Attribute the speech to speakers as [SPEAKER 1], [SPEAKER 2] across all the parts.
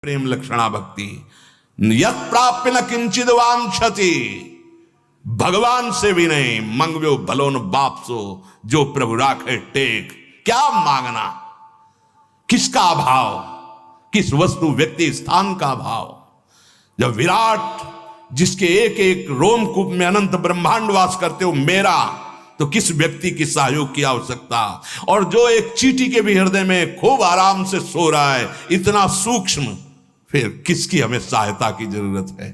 [SPEAKER 1] प्रेम लक्षणा भक्ति यत प्राप्य न किंचित वांछति, भगवान से भी नहीं मंगव्यो भलो न बाप सो, जो प्रभु राखे टेक। क्या मांगना, किसका अभाव, किस वस्तु व्यक्ति स्थान का अभाव। जब विराट जिसके एक एक रोमकूप में अनंत ब्रह्मांड वास करते हो मेरा, तो किस व्यक्ति की सहयोग की आवश्यकता। और जो एक चींटी के भी हृदय में खूब आराम से सो रहा है, इतना सूक्ष्म, फिर किसकी हमें सहायता की जरूरत है।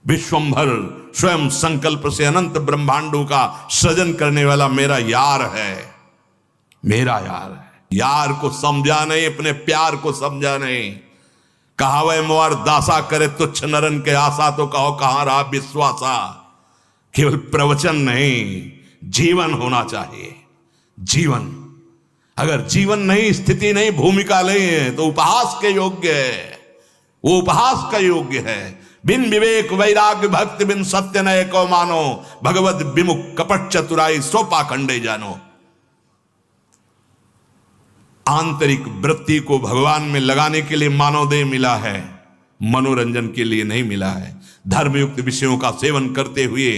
[SPEAKER 1] विश्वंभर स्वयं संकल्प से अनंत ब्रह्मांडों का सृजन करने वाला मेरा यार है, मेरा यार है। यार को समझा नहीं, अपने प्यार को समझा नहीं। कहावे मोर दासा करे तुच्छ नरन के आशा, तो कहो कहां रहा विश्वासा। केवल प्रवचन नहीं, जीवन होना चाहिए। जीवन, अगर जीवन नहीं, स्थिति नहीं, भूमिका नहीं है, तो उपहास के योग्य है। वो उपहास का योग्य है। बिन विवेक वैराग्य भक्ति बिन सत्य नय को मानो, भगवत विमुख कपट चतुराई सो पाखंडे जानो। आंतरिक वृत्ति को भगवान में लगाने के लिए मानव देह मिला है, मनोरंजन के लिए नहीं मिला है। धर्मयुक्त विषयों का सेवन करते हुए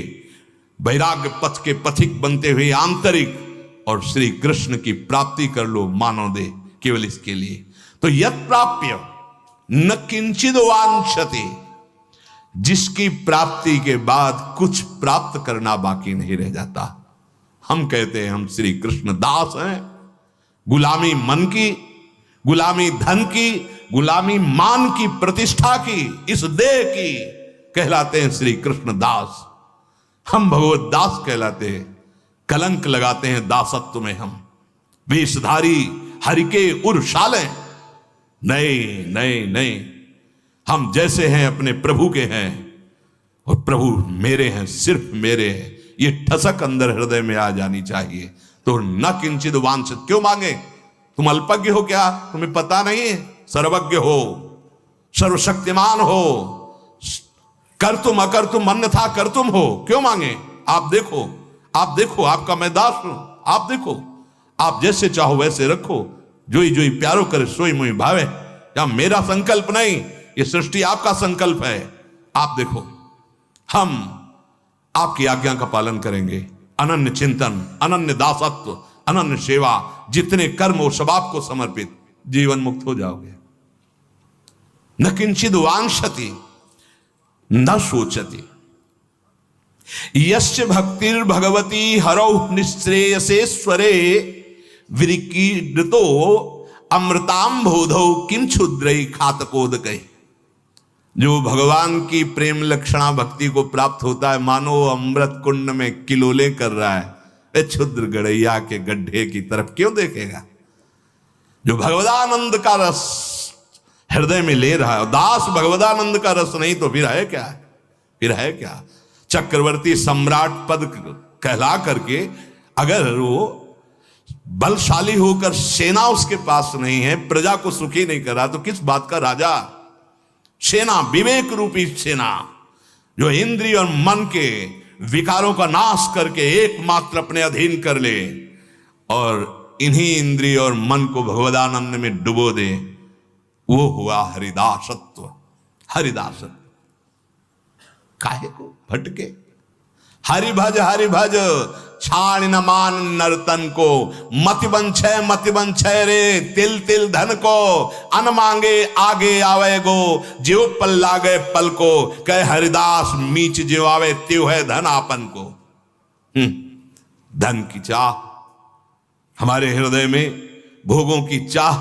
[SPEAKER 1] वैराग्य पथ के पथिक बनते हुए आंतरिक और श्री कृष्ण की प्राप्ति कर लो मानव देह, केवल इसके लिए। तो यत प्राप्य न किंचित वांछति, जिसकी प्राप्ति के बाद कुछ प्राप्त करना बाकी नहीं रह जाता। हम कहते हैं हम श्री कृष्ण दास हैं। गुलामी मन की, गुलामी धन की, गुलामी मान की, प्रतिष्ठा की, इस देह की, कहलाते हैं श्री कृष्ण दास। हम भगवत दास कहलाते हैं। कलंक लगाते हैं दासत्व में हम, वेशधारी हरि के उर्शाले। नहीं नहीं नहीं, हम जैसे हैं अपने प्रभु के हैं, और प्रभु मेरे हैं, सिर्फ मेरे हैं। ये ठसक अंदर हृदय में आ जानी चाहिए। तो न किंचित वांछित, क्यों मांगे? तुम अल्पज्ञ हो क्या? तुम्हें पता नहीं है? सर्वज्ञ हो, सर्वशक्तिमान हो, कर तुम अकर तुम अन्यथा कर तुम हो, क्यों मांगे? आप देखो, आप देखो, आपका मैं दास हूं। आप देखो, आप जैसे चाहो वैसे रखो। जोई जोई प्यारो करे सोई मुई भावे। या मेरा संकल्प नहीं, ये सृष्टि आपका संकल्प है। आप देखो, हम आपकी आज्ञा का पालन करेंगे। अनन्य चिंतन, अनन्य दासत्व, अनन्य सेवा, जितने कर्म हो सब आपको समर्पित, जीवन मुक्त हो जाओगे। न किंचित वांछति न सोचति, यस्य भक्तिर् भगवती हरौ निःश्रेयसेश्वरे, विरिकीर्तो अमृताम बोधौ किम क्षुद्रै खातकोदकै। जो भगवान की प्रेम लक्षणा भक्ति को प्राप्त होता है, मानो अमृत कुंड में किलोले कर रहा है। क्षुद्र गड़ैया के गड्ढे की तरफ क्यों देखेगा? जो भगवदानंद का रस हृदय में ले रहा है, दास भगवदानंद का रस नहीं तो फिर है क्या? फिर है क्या? चक्रवर्ती सम्राट पद कहला करके अगर वो बलशाली होकर सेना उसके पास नहीं है, प्रजा को सुखी नहीं कर रहा, तो किस बात का राजा? सेना, विवेक रूपी सेना, जो इंद्रिय और मन के विकारों का नाश करके एकमात्र अपने अधीन कर ले और इन्हीं इंद्रिय और मन को भगवदानंद में डुबो दे, वो हुआ हरिदासत्व। हरिदासत्व काहे को भटके? हरि भज छाण न मान नर्तन को, मति बंछय रे तिल तिल धन को, अन मांगे आगे आवे गो, जियो पल लागे पल को, कह हरिदास मीच जियो आवे त्यो है धन आपन को। धन की चाह हमारे हृदय में, भोगों की चाह,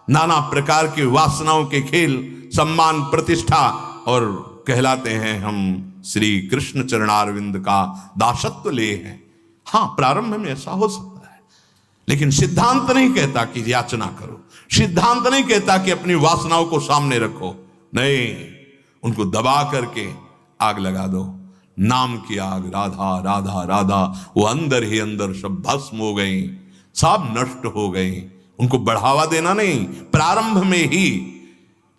[SPEAKER 1] नाना प्रकार की वासनाओं के खेल, सम्मान प्रतिष्ठा, और कहलाते हैं हम श्री कृष्ण चरणारविंद का दासत्व ले हैं। हाँ, प्रारंभ में ऐसा हो सकता है, लेकिन सिद्धांत नहीं कहता कि याचना करो। सिद्धांत नहीं कहता कि अपनी वासनाओं को सामने रखो। नहीं, उनको दबा करके आग लगा दो। नाम की आग, राधा राधा राधा, वो अंदर ही अंदर सब भस्म हो गई, सब नष्ट हो गई। उनको बढ़ावा देना नहीं, प्रारंभ में ही,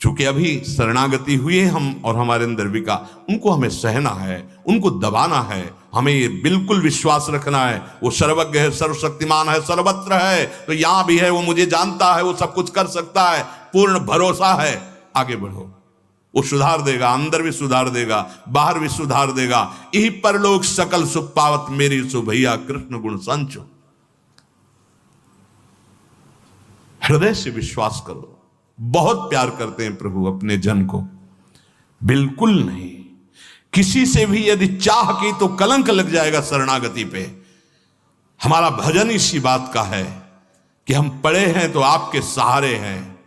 [SPEAKER 1] चूंकि अभी शरणागति हुई है हम और हमारे अंदर विका, उनको हमें सहना है, उनको दबाना है। हमें ये बिल्कुल विश्वास रखना है, वो सर्वज्ञ है, सर्वशक्तिमान है, सर्वत्र है, तो यहां भी है, वो मुझे जानता है, वो सब कुछ कर सकता है, पूर्ण भरोसा है। आगे बढ़ो। वो सुधार देगा, अंदर भी सुधार देगा, बाहर भी सुधार देगा। यही परलोक सकल सुख पावत मेरी सो भैया कृष्ण गुण संचो। हृदय से विश्वास करो। बहुत प्यार करते हैं प्रभु अपने जन को, बिल्कुल नहीं। किसी से भी यदि चाह की तो कलंक लग जाएगा शरणागति पे। हमारा भजन इसी बात का है कि हम पड़े हैं तो आपके सहारे हैं,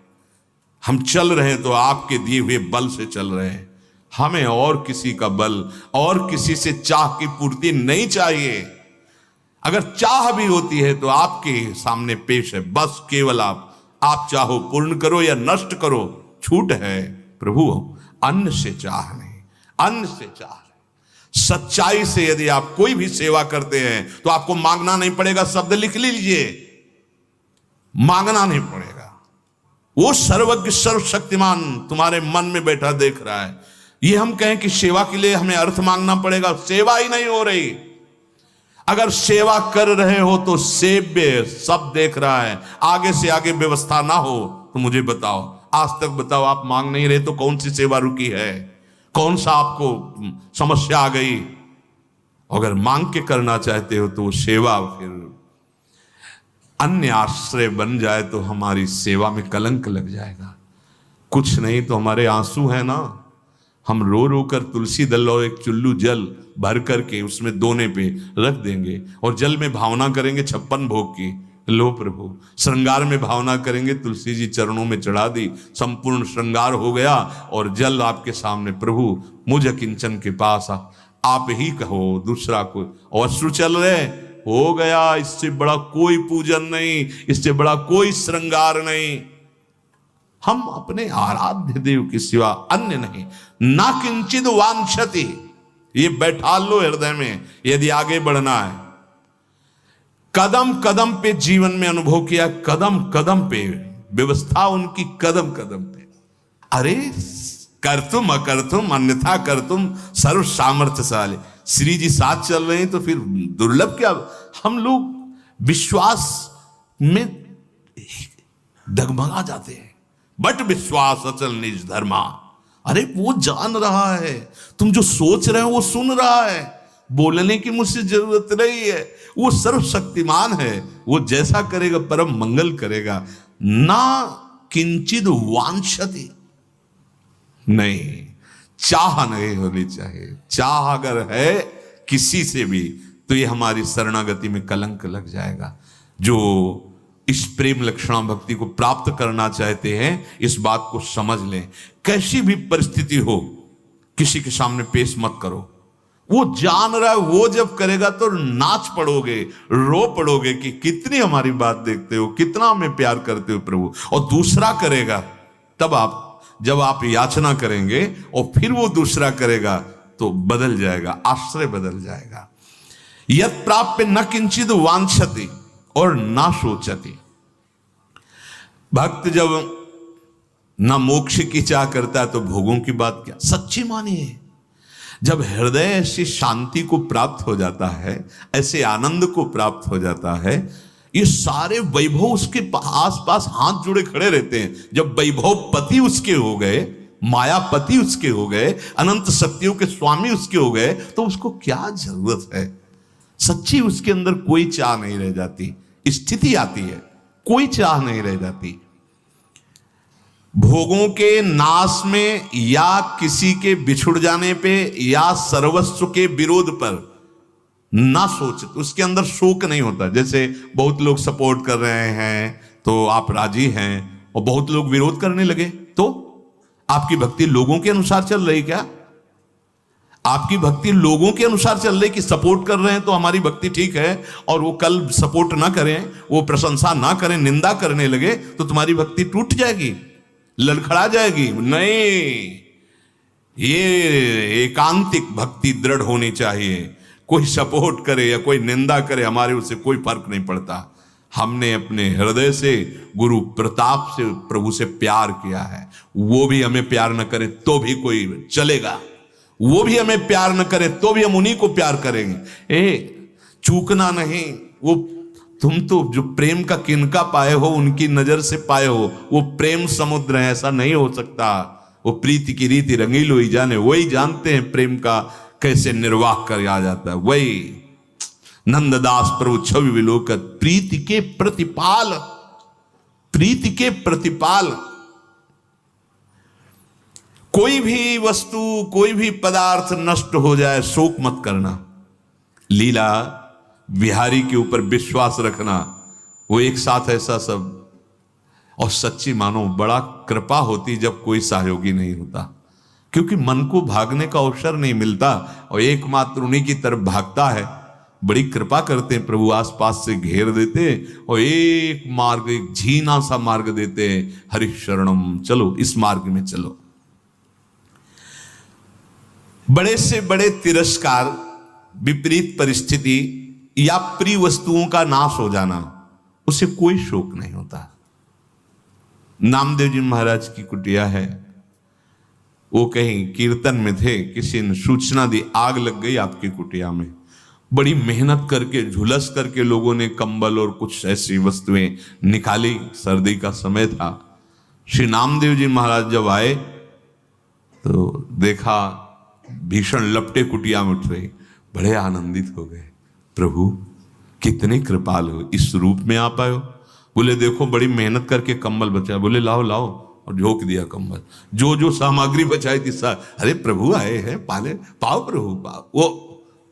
[SPEAKER 1] हम चल रहे हैं तो आपके दिए हुए बल से चल रहे हैं। हमें और किसी का बल और किसी से चाह की पूर्ति नहीं चाहिए। अगर चाह भी होती है तो आपके सामने पेश है, बस केवल आप चाहो पूर्ण करो या नष्ट करो, छूट है प्रभु। अन्न से चाह नहीं, अन्न से चाह नहीं। सच्चाई से यदि आप कोई भी सेवा करते हैं तो आपको मांगना नहीं पड़ेगा। शब्द लिख लीजिए, मांगना नहीं पड़ेगा। वो सर्वज्ञ सर्वशक्तिमान तुम्हारे मन में बैठा देख रहा है। ये हम कहें कि सेवा के लिए हमें अर्थ मांगना पड़ेगा, सेवा ही नहीं हो रही। अगर सेवा कर रहे हो तो सेव्य सब देख रहा है, आगे से आगे व्यवस्था ना हो तो मुझे बताओ, आज तक बताओ, आप मांग नहीं रहे तो कौन सी सेवा रुकी है, कौन सा आपको समस्या आ गई? अगर मांग के करना चाहते हो तो सेवा फिर अन्य आश्रय बन जाए तो हमारी सेवा में कलंक लग जाएगा। कुछ नहीं तो हमारे आंसू है ना, हम रो रो कर तुलसी दल और एक चुल्लू जल भर करके उसमें दोने पे रख देंगे और जल में भावना करेंगे 56 भोग की। लो प्रभु, श्रृंगार में भावना करेंगे, तुलसी जी चरणों में चढ़ा दी, संपूर्ण श्रृंगार हो गया और जल आपके सामने। प्रभु मुझ किंचन के पास आप ही कहो, दूसरा कोई। और अश्रु चल रहे, हो गया, इससे बड़ा कोई पूजन नहीं, इससे बड़ा कोई श्रृंगार नहीं। हम अपने आराध्य देव के सिवा अन्य नहीं। ना किंचित वांछति, ये बैठा लो हृदय में यदि आगे बढ़ना है। कदम कदम पे जीवन में अनुभव किया, कदम कदम पे व्यवस्था उनकी, कदम कदम पे। अरे कर तुम अकर तुम अन्यथा कर तुम सर्व सामर्थ्यशाली। श्री जी साथ चल रहे हैं तो फिर दुर्लभ क्या? हम लोग विश्वास में डगमगा जाते हैं। बट विश्वास अचल निज धर्मा। अरे वो जान रहा है, तुम जो सोच रहे हो वो सुन रहा है, बोलने की मुझसे जरूरत नहीं है। वो सर्वशक्तिमान है, वो जैसा करेगा परम मंगल करेगा। ना किंचित वांछति, नहीं, चाह नहीं होनी चाहिए। चाह अगर है किसी से भी तो ये हमारी शरणागति में कलंक लग जाएगा। जो इस प्रेम लक्षणा भक्ति को प्राप्त करना चाहते हैं, इस बात को समझ लें। कैसी भी परिस्थिति हो, किसी के सामने पेश मत करो। वो जान रहा है, वो जब करेगा तो नाच पड़ोगे, रो पड़ोगे कि कितनी हमारी बात देखते हो, कितना हमें प्यार करते हो प्रभु। और दूसरा करेगा तब आप, जब आप याचना करेंगे और फिर वो दूसरा करेगा तो बदल जाएगा, आश्रय बदल जाएगा। यत् प्राप्य न किंचित वांछति और ना सोचती। भक्त जब ना मोक्ष की चाह करता है तो भोगों की बात क्या। सच्ची मानिए, जब हृदय ऐसी शांति को प्राप्त हो जाता है, ऐसे आनंद को प्राप्त हो जाता है, ये सारे वैभव उसके आसपास हाथ जुड़े खड़े रहते हैं। जब वैभव पति उसके हो गए, मायापति उसके हो गए, अनंत शक्तियों के स्वामी उसके हो गए, तो उसको क्या जरूरत है। सच्ची उसके अंदर कोई चाह नहीं रह जाती। स्थिति आती है, कोई चाह नहीं रह जाती। भोगों के नाश में या किसी के बिछुड़ जाने पे या सर्वस्व के विरोध पर ना सोच, उसके अंदर शोक नहीं होता। जैसे बहुत लोग सपोर्ट कर रहे हैं तो आप राजी हैं, और बहुत लोग विरोध करने लगे तो आपकी भक्ति लोगों के अनुसार चल रही क्या? आपकी भक्ति लोगों के अनुसार चल रही कि सपोर्ट कर रहे हैं तो हमारी भक्ति ठीक है, और वो कल सपोर्ट ना करें, वो प्रशंसा ना करें, निंदा करने लगे तो तुम्हारी भक्ति टूट जाएगी, लड़खड़ा जाएगी। नहीं, ये एकांतिक भक्ति दृढ़ होनी चाहिए। कोई सपोर्ट करे या कोई निंदा करे, हमारे उससे कोई फर्क नहीं पड़ता। हमने अपने हृदय से गुरु प्रताप से प्रभु से प्यार किया है। वो भी हमें प्यार न करे तो भी कोई चलेगा, वो भी हमें प्यार न करे तो भी हम उन्हीं को प्यार करेंगे। चूकना नहीं। वो तुम तो जो प्रेम का किनका पाए हो, उनकी नजर से पाए हो, वो प्रेम समुद्र है, ऐसा नहीं हो सकता। वो प्रीति की रीति रंगीलो ही जाने, वही जानते हैं प्रेम का कैसे निर्वाह किया जाता है। वही नंददास प्रभु छवि विलोकत, प्रीति के प्रतिपाल, प्रीति के प्रतिपाल। कोई भी वस्तु, कोई भी पदार्थ नष्ट हो जाए, शोक मत करना। लीला बिहारी के ऊपर विश्वास रखना, वो एक साथ ऐसा सब। और सच्ची मानो बड़ा कृपा होती जब कोई सहयोगी नहीं होता, क्योंकि मन को भागने का अवसर नहीं मिलता और एकमात्र उन्हीं की तरफ भागता है। बड़ी कृपा करते हैं प्रभु, आसपास से घेर देते और एक मार्ग, एक झीना सा मार्ग देते हैं, हरि शरणम, चलो इस मार्ग में चलो। बड़े से बड़े तिरस्कार, विपरीत परिस्थिति या प्रिय वस्तुओं का नाश हो जाना, उसे कोई शोक नहीं होता। नामदेव जी महाराज की कुटिया है, वो कहीं कीर्तन में थे, किसी ने सूचना दी आग लग गई आपकी कुटिया में। बड़ी मेहनत करके, झुलस करके लोगों ने कंबल और कुछ ऐसी वस्तुएं निकाली, सर्दी का समय था। श्री नामदेव जी महाराज जब आए तो देखा भीषण लपटे कुटिया में उठ रही, बड़े आनंदित हो गए। प्रभु कितने कृपाल हो, इस रूप में आ पाए हो। बोले देखो बड़ी मेहनत करके कंबल बचाया। बोले लाओ लाओ, और झोंक दिया कंबल। जो जो सामग्री बचाई थी अरे प्रभु आए हैं, पाले पाओ प्रभु पाओ। वो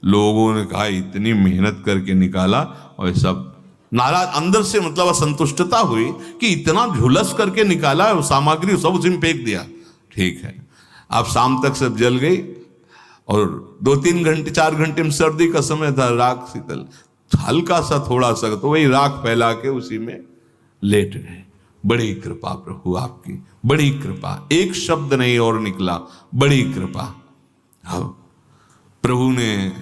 [SPEAKER 1] लोगों ने कहा इतनी मेहनत करके निकाला, और सब नाराज अंदर से, मतलब असंतुष्टता हुई कि इतना झुलस करके निकाला है सामग्री, सब उसी में फेंक दिया। ठीक है, अब शाम तक सब जल गई और 2-3 घंटे 4 घंटे में सर्दी का समय था, राख शीतल, हल्का सा थोड़ा सा तो वही राख फैला के उसी में लेट गए। बड़ी कृपा प्रभु आपकी, बड़ी कृपा, एक शब्द नहीं और निकला, बड़ी कृपा। हाँ, प्रभु ने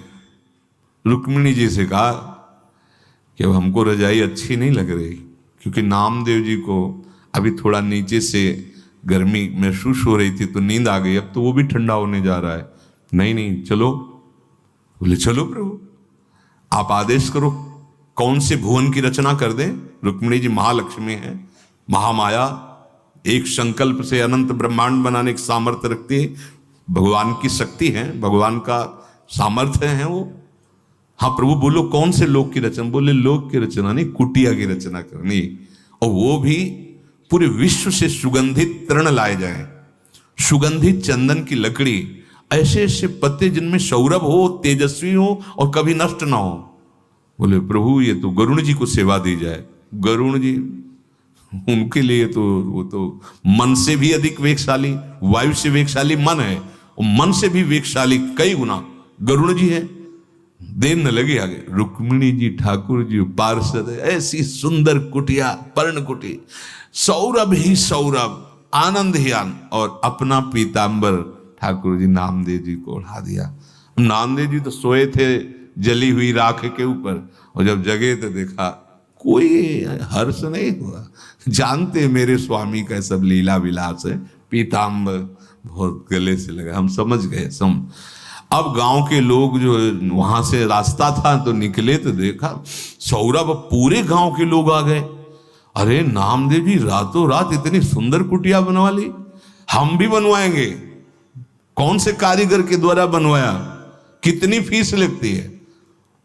[SPEAKER 1] रुक्मिणी जी से कहा कि अब हमको रजाई अच्छी नहीं लग रही, क्योंकि नामदेव जी को अभी थोड़ा नीचे से गर्मी महसूस हो रही थी तो नींद आ गई, अब तो वो भी ठंडा होने जा रहा है। नहीं नहीं चलो। बोले चलो प्रभु आप आदेश करो, कौन से भुवन की रचना कर दें। रुक्मिणी जी महालक्ष्मी है, महामाया, एक संकल्प से अनंत ब्रह्मांड बनाने की सामर्थ्य रखती है, भगवान की शक्ति है, भगवान का सामर्थ्य है वो। हाँ प्रभु बोलो कौन से लोक की रचना। बोले लोक की रचना नहीं, कुटिया की रचना करनी, और वो भी पूरे विश्व से सुगंधित तृण लाए जाए, सुगंधित चंदन की लकड़ी, ऐसे ऐसे पत्ते जिनमें सौरभ हो, तेजस्वी हो और कभी नष्ट ना हो। बोले प्रभु ये तो गरुण जी को सेवा दी जाए। गरुण जी उनके लिए तो वो तो मन से भी अधिक वेगशाली, वायु से वेगशाली मन है, और मन से भी वेगशाली कई गुना गरुण जी है। देर न लगे आगे, रुक्मिणी जी ठाकुर जी पार्षद, ऐसी सुंदर कुटिया, पर्ण कुटी, सौरभ ही सौरभ, आनंद ही आनंद, और अपना पीतांबर ठाकुर जी नामदेव जी को उड़ा दिया। नामदेव जी तो सोए थे जली हुई राख के ऊपर, और जब जगे तो देखा कोई हर्ष नहीं हुआ। जानते मेरे स्वामी का सब लीला विलास है, पीतांबर बहुत गले से लगा, हम समझ गए। अब गांव के लोग जो वहां से रास्ता था तो निकले तो देखा सौरभ, पूरे गांव के लोग आ गए। अरे नामदेव जी रातों रात इतनी सुंदर कुटिया बनवा ली, हम भी बनवाएंगे। कौन से कारीगर के द्वारा बनवाया, कितनी फीस लगती है।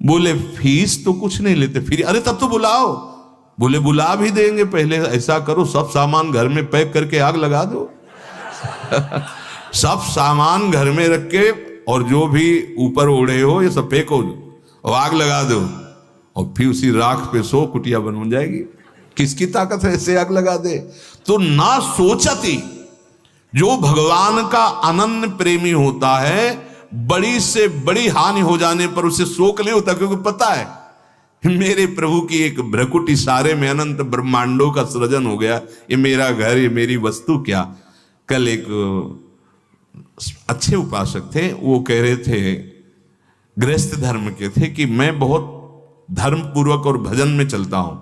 [SPEAKER 1] बोले फीस तो कुछ नहीं लेते, फिर अरे तब तो बुलाओ। बोले बुला भी देंगे, पहले ऐसा करो सब सामान घर में पैक करके आग लगा दो। सब सामान घर में रख के और जो भी ऊपर ओढ़े हो ये सब फेंको और आग लगा दो, और फिर उसी राख पे सो कुटिया बन जाएगी। किसकी ताकत है ऐसे आग लगा दे। तो ना सोचती, जो भगवान का अनन्य प्रेमी होता है, बड़ी से बड़ी हानि हो जाने पर उसे शोक नहीं होता, क्योंकि पता है मेरे प्रभु की एक भ्रकुटी सारे में अनंत ब्रह्मांडों का सृजन हो गया, ये मेरा घर, ये मेरी वस्तु क्या। कल एक अच्छे उपासक थे, वो कह रहे थे, गृहस्थ धर्म के थे, कि मैं बहुत धर्म पूर्वक और भजन में चलता हूं,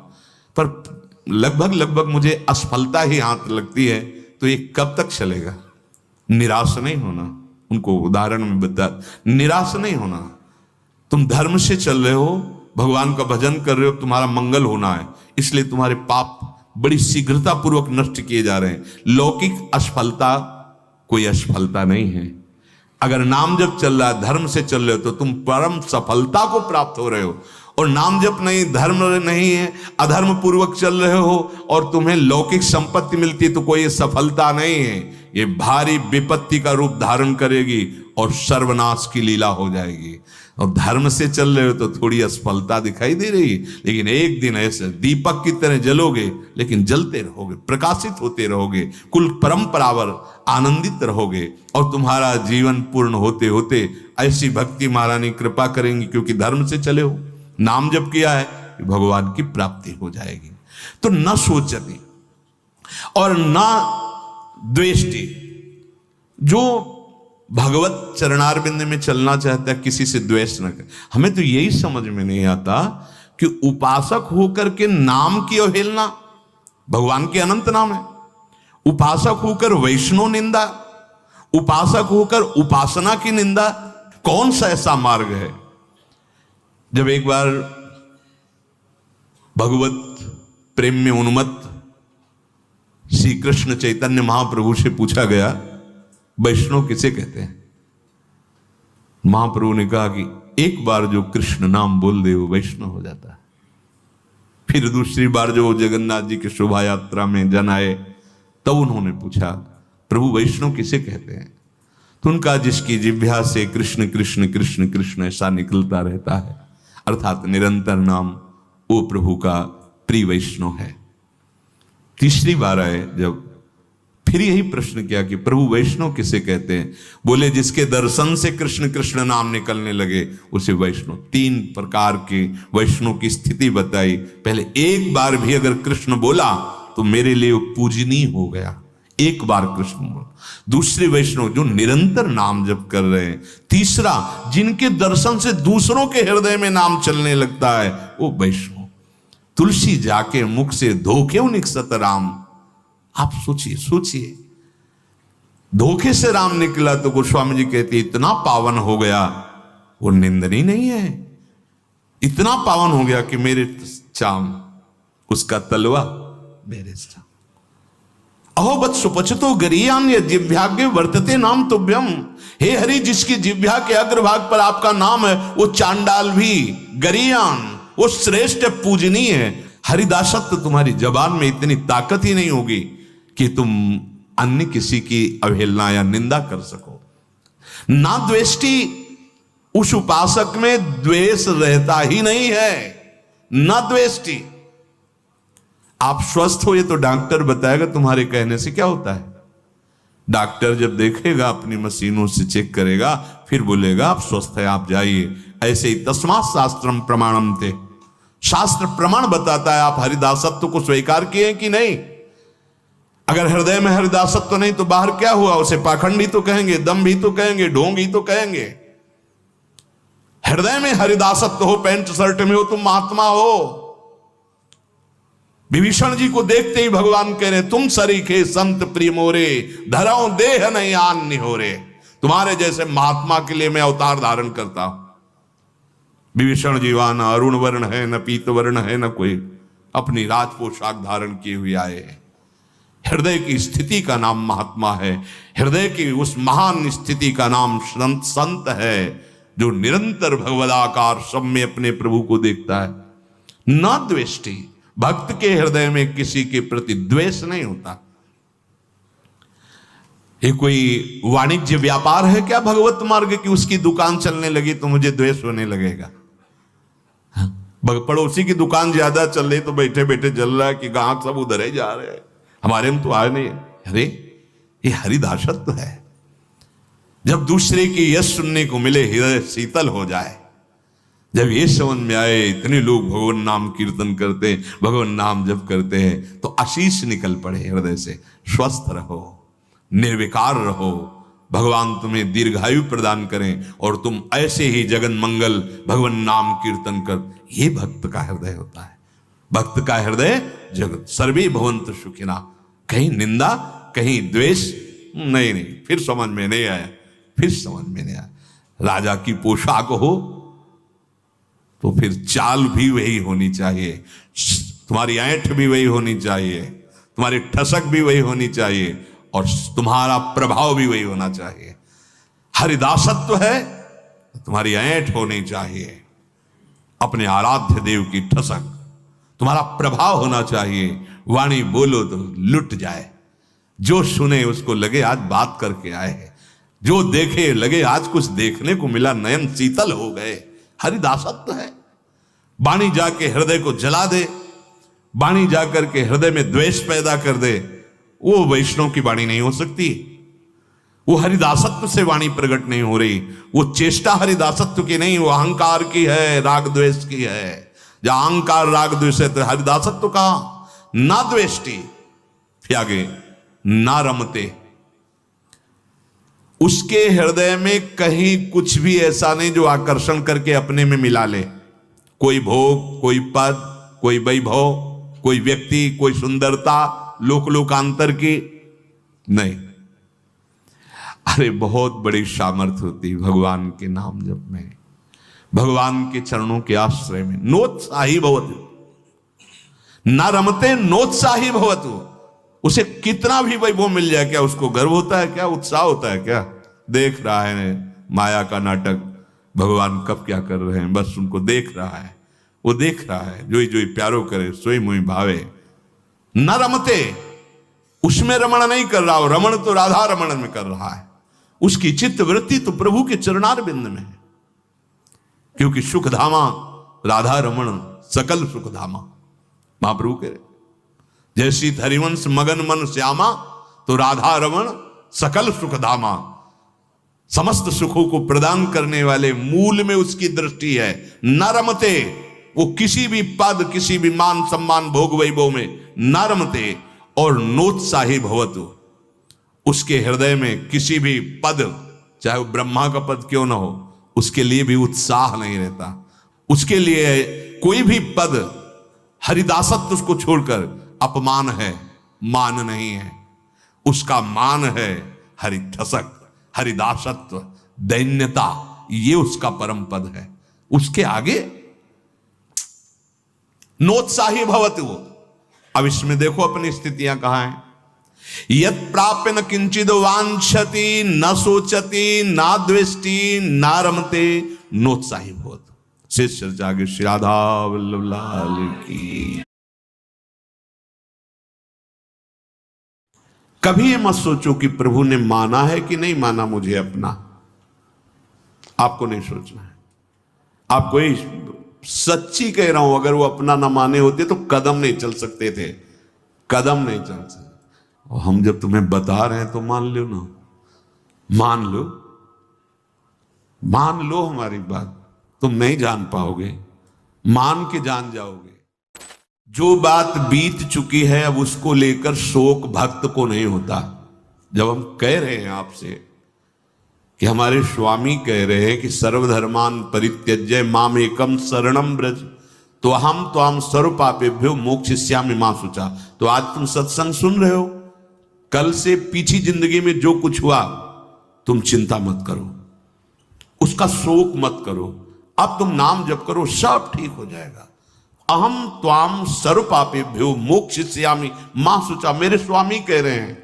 [SPEAKER 1] पर लगभग मुझे असफलता ही हाथ लगती है, तो ये कब तक चलेगा। निराश नहीं होना, उनको उदाहरण में बता, निराश नहीं होना। तुम धर्म से चल रहे हो, भगवान का भजन कर रहे हो, तुम्हारा मंगल होना है, इसलिए तुम्हारे पाप बड़ी शीघ्रता पूर्वक नष्ट किए जा रहे हैं। लौकिक असफलता कोई असफलता नहीं है। अगर नाम जप चल रहा है, धर्म से चल रहे हो, तो तुम परम सफलता को प्राप्त हो रहे हो। और नाम जप नहीं, धर्म नहीं है, अधर्म पूर्वक चल रहे हो और तुम्हें लौकिक संपत्ति मिलती है, तो कोई सफलता नहीं है। ये भारी विपत्ति का रूप धारण करेगी और सर्वनाश की लीला हो जाएगी। और धर्म से चल रहे हो तो थोड़ी असफलता दिखाई दे रही है, लेकिन एक दिन ऐसे दीपक की तरह जलोगे, लेकिन जलते रहोगे, प्रकाशित होते रहोगे, कुल परंपरावर आनंदित रहोगे और तुम्हारा जीवन पूर्ण होते होते ऐसी भक्ति महारानी कृपा करेंगी, क्योंकि धर्म से चले हो, नाम जप किया है, भगवान की प्राप्ति हो जाएगी। तो न सोचती और न द्वेष्टि, जो भगवत चरणारविंद में चलना चाहता है किसी से द्वेष न करे। हमें तो यही समझ में नहीं आता कि उपासक होकर के नाम की अवहेलना, भगवान के अनंत नाम है, उपासक होकर वैष्णव निंदा, उपासक होकर उपासना की निंदा, कौन सा ऐसा मार्ग है। जब एक बार भगवत प्रेम में उन्मत्त श्री कृष्ण चैतन्य महाप्रभु से पूछा गया, वैष्णव किसे कहते हैं। महाप्रभु ने कहा कि एक बार जो कृष्ण नाम बोल दे वो वैष्णव हो जाता है। फिर दूसरी बार जो जगन्नाथ जी की शोभा यात्रा में जन आए, तब उन्होंने पूछा, प्रभु वैष्णव किसे कहते हैं। तो उनका जिसकी जिह्वा से कृष्ण कृष्ण कृष्ण कृष्ण ऐसा निकलता रहता है, अर्थात निरंतर नाम, वो प्रभु का प्रिय वैष्णव है। तीसरी बार आए जब, फिर यही प्रश्न किया कि प्रभु वैष्णव किसे कहते हैं। बोले जिसके दर्शन से कृष्ण कृष्ण नाम निकलने लगे उसे वैष्णव। तीन प्रकार के वैष्णव की स्थिति बताई। पहले एक बार भी अगर कृष्ण बोला तो मेरे लिए वो पूजनीय हो गया, एक बार कृष्ण बोला। दूसरे वैष्णव जो निरंतर नाम जप कर रहे हैं। तीसरा जिनके दर्शन से दूसरों के हृदय में नाम चलने लगता है, वो वैष्णव। तुलसी जाके मुख से धोखे निकसत राम। आप सोचिए सोचिए, धोखे से राम निकला तो गोस्वामी जी कहते इतना पावन हो गया, वो निंदनीय नहीं है। इतना पावन हो गया कि मेरे चाम उसका तलवा मेरे चाम। अहो बत सुपचतो गरियान जिह्वाग्य वर्तते नाम तुभ्यम। हे हरि, जिसकी जिह्वा के अग्रभाग पर आपका नाम है, वो चांडाल भी गरियान, वो श्रेष्ठ पूजनीय है। हरिदासत्व तुम्हारी जबान में इतनी ताकत ही नहीं होगी कि तुम अन्य किसी की अवहेलना या निंदा कर सको। ना द्वेष्टि, उस उपासक में द्वेष रहता ही नहीं है। ना द्वेष्टि। आप स्वस्थ हो ये तो डॉक्टर बताएगा, तुम्हारे कहने से क्या होता है। डॉक्टर जब देखेगा, अपनी मशीनों से चेक करेगा, फिर बोलेगा आप स्वस्थ है, आप जाइए। ऐसे ही तस्मात् शास्त्रम प्रमाणम थे, शास्त्र प्रमाण बताता है। आप हरिदासत्व को स्वीकार किए कि नहीं। अगर हृदय में हरिदासत्व नहीं तो बाहर क्या हुआ, उसे पाखंडी तो कहेंगे, दम भी तो कहेंगे, ढोंग ही तो कहेंगे। हृदय में हरिदासत्व हो, पैंट शर्ट में हो, तुम महात्मा हो। विभीषण जी को देखते ही भगवान कह रहे, तुम सरीखे संत प्रिय मोरे, धराओ देह नहीं आन निहोरे। तुम्हारे जैसे महात्मा के लिए मैं अवतार धारण करता हूं। विभीषण जीवा न अरुण वर्ण है, न पीत वर्ण है, न कोई अपनी राज पोशाक धारण किए हुए आए। हृदय की स्थिति का नाम महात्मा है। हृदय की उस महान स्थिति का नाम संत है, जो निरंतर भगवदाकार सब में अपने प्रभु को देखता है। न द्वेष्टि, भक्त के हृदय में किसी के प्रति द्वेष नहीं होता। ये कोई वाणिज्य व्यापार है क्या भगवत मार्ग की, उसकी दुकान चलने लगी तो मुझे द्वेष होने लगेगा। पड़ोसी की दुकान ज्यादा चल रही तो बैठे बैठे जल रहा है कि गाहक सब उधर ही जा रहे हैं, हमारे में तो आए नहीं। अरे ये हरिदासत्व है। जब दूसरे की यश सुनने को मिले, हृदय शीतल हो जाए। जब ये समझ में आए इतने लोग भगवान नाम कीर्तन करते हैं, भगवान नाम जप करते हैं, तो आशीष निकल पड़े हृदय से। स्वस्थ रहो, निर्विकार रहो, भगवान तुम्हें दीर्घायु प्रदान करें और तुम ऐसे ही जगन मंगल भगवान नाम कीर्तन कर। ये भक्त का हृदय होता है। भक्त का हृदय जगत सर्वे भवन्तु सुखिना। कहीं निंदा, कहीं द्वेष नहीं। फिर समझ में नहीं आया, फिर समझ में नहीं आया। राजा की पोशाक हो तो फिर चाल भी वही होनी चाहिए, तुम्हारी ऐंठ भी वही होनी चाहिए, तुम्हारी ठसक भी वही होनी चाहिए। और तुम्हारा प्रभाव भी वही होना चाहिए। हरिदासत्व है, तुम्हारी ऐंठ होनी चाहिए, अपने आराध्य देव की ठसक, तुम्हारा प्रभाव होना चाहिए। वाणी बोलो तो लुट जाए, जो सुने उसको लगे आज बात करके आए हैं, जो देखे लगे आज कुछ देखने को मिला, नयन शीतल हो गए। हरिदासत्व है। वाणी जाके हृदय को जला दे, वाणी जाकर के हृदय में द्वेष पैदा कर दे, वो वैष्णव की वाणी नहीं हो सकती। वो हरिदासत्व से वाणी प्रकट नहीं हो रही। वो चेष्टा हरिदासत्व की नहीं, वो अहंकार की है, राग द्वेष की है। जहां अहंकार राग द्वेष है तो हरिदासत्व कहां? ना द्वेष्टि, फिर आगे ना रमते। उसके हृदय में कहीं कुछ भी ऐसा नहीं जो आकर्षण करके अपने में मिला ले। कोई भोग, कोई पद, कोई वैभव, कोई व्यक्ति, कोई सुंदरता लोकांतर की नहीं। अरे बहुत बड़ी सामर्थ्य होती भगवान के नाम जप में, भगवान के चरणों के आश्रय में। नोत्साही भवतु, न रमते नोत्साही भवतु। उसे कितना भी वैभव मिल जाए, क्या उसको गर्व होता है? क्या उत्साह होता है? क्या देख रहा है माया का नाटक, भगवान कब क्या कर रहे हैं, बस उनको देख रहा है। वो देख रहा है, जोई जोई प्यारो करे सोई मोई भावे। न रमते, उसमें रमण नहीं कर रहा हो, रमण तो राधा रमण में कर रहा है। उसकी चित्त वृत्ति तो प्रभु के चरणार बिंद में है, क्योंकि सुखधामा राधा रमण सकल सुखधामा। महाप्रभु कह रहे जैसी हरिवंश मगन मन श्यामा, तो राधा रमण सकल सुखधामा। समस्त सुखों को प्रदान करने वाले मूल में उसकी दृष्टि है। न रमते, वो किसी भी पद, किसी भी मान सम्मान भोग वैभव में न रमते। और नोत्साही भवतु, उसके हृदय में किसी भी पद, चाहे वो ब्रह्मा का पद क्यों ना हो, उसके लिए भी उत्साह नहीं रहता। उसके लिए कोई भी पद, हरिदासत्व उसको छोड़कर अपमान है, मान नहीं है। उसका मान है हरिठसक, हरिदासत्व, दैन्यता, ये उसका परम पद है। उसके आगे नोत्साही भवतु। अब इसमें देखो अपनी स्थितियां कहां हैं। यत् प्राप्य न किंचिद वांछति, न सोचति, ना द्वेष्टि, ना रमते, नोत्साही भवतु। शेष चर्चा आगे। श्री राधा वल्लभ लाल की। कभी ये मत सोचो कि प्रभु ने माना है कि नहीं माना मुझे अपना। आपको नहीं सोचना है। आपको ही सच्ची कह रहा हूं, अगर वो अपना ना माने होते तो कदम नहीं चल सकते थे, कदम नहीं चल सकते। और हम जब तुम्हें बता रहे हैं तो मान लो ना, मान लो, मान लो हमारी बात। तुम नहीं जान पाओगे, मान के जान जाओगे। जो बात बीत चुकी है अब उसको लेकर शोक भक्त को नहीं होता। जब हम कह रहे हैं आपसे कि हमारे स्वामी कह रहे हैं कि सर्वधर्मान परित्यज्य माम एकम शरणम ब्रज, तो हम त्वाम सर्व पापेभ्यो मोक्षयिष्यामि मा शुचा। तो आज तुम सत्संग सुन रहे हो, कल से पीछी जिंदगी में जो कुछ हुआ तुम चिंता मत करो, उसका शोक मत करो। अब तुम नाम जप करो, सब ठीक हो जाएगा। अहम त्वाम सर्व पापेभ्यो मोक्षयिष्यामि मा शुचा। मेरे स्वामी कह रहे हैं,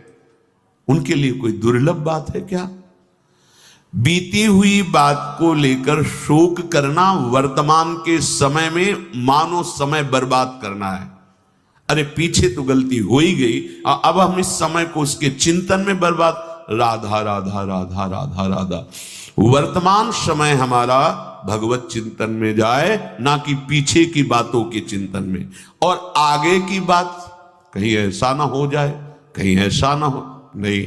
[SPEAKER 1] उनके लिए कोई दुर्लभ बात है क्या? बीती हुई बात को लेकर शोक करना वर्तमान के समय में मानो समय बर्बाद करना है। अरे पीछे तो गलती हो ही गई, अब हम इस समय को उसके चिंतन में बर्बाद। राधा राधा राधा राधा राधा। वर्तमान समय हमारा भगवत चिंतन में जाए, ना कि पीछे की बातों के चिंतन में। और आगे की बात कहीं ऐसा ना हो जाए, कहीं ऐसा ना हो, नहीं,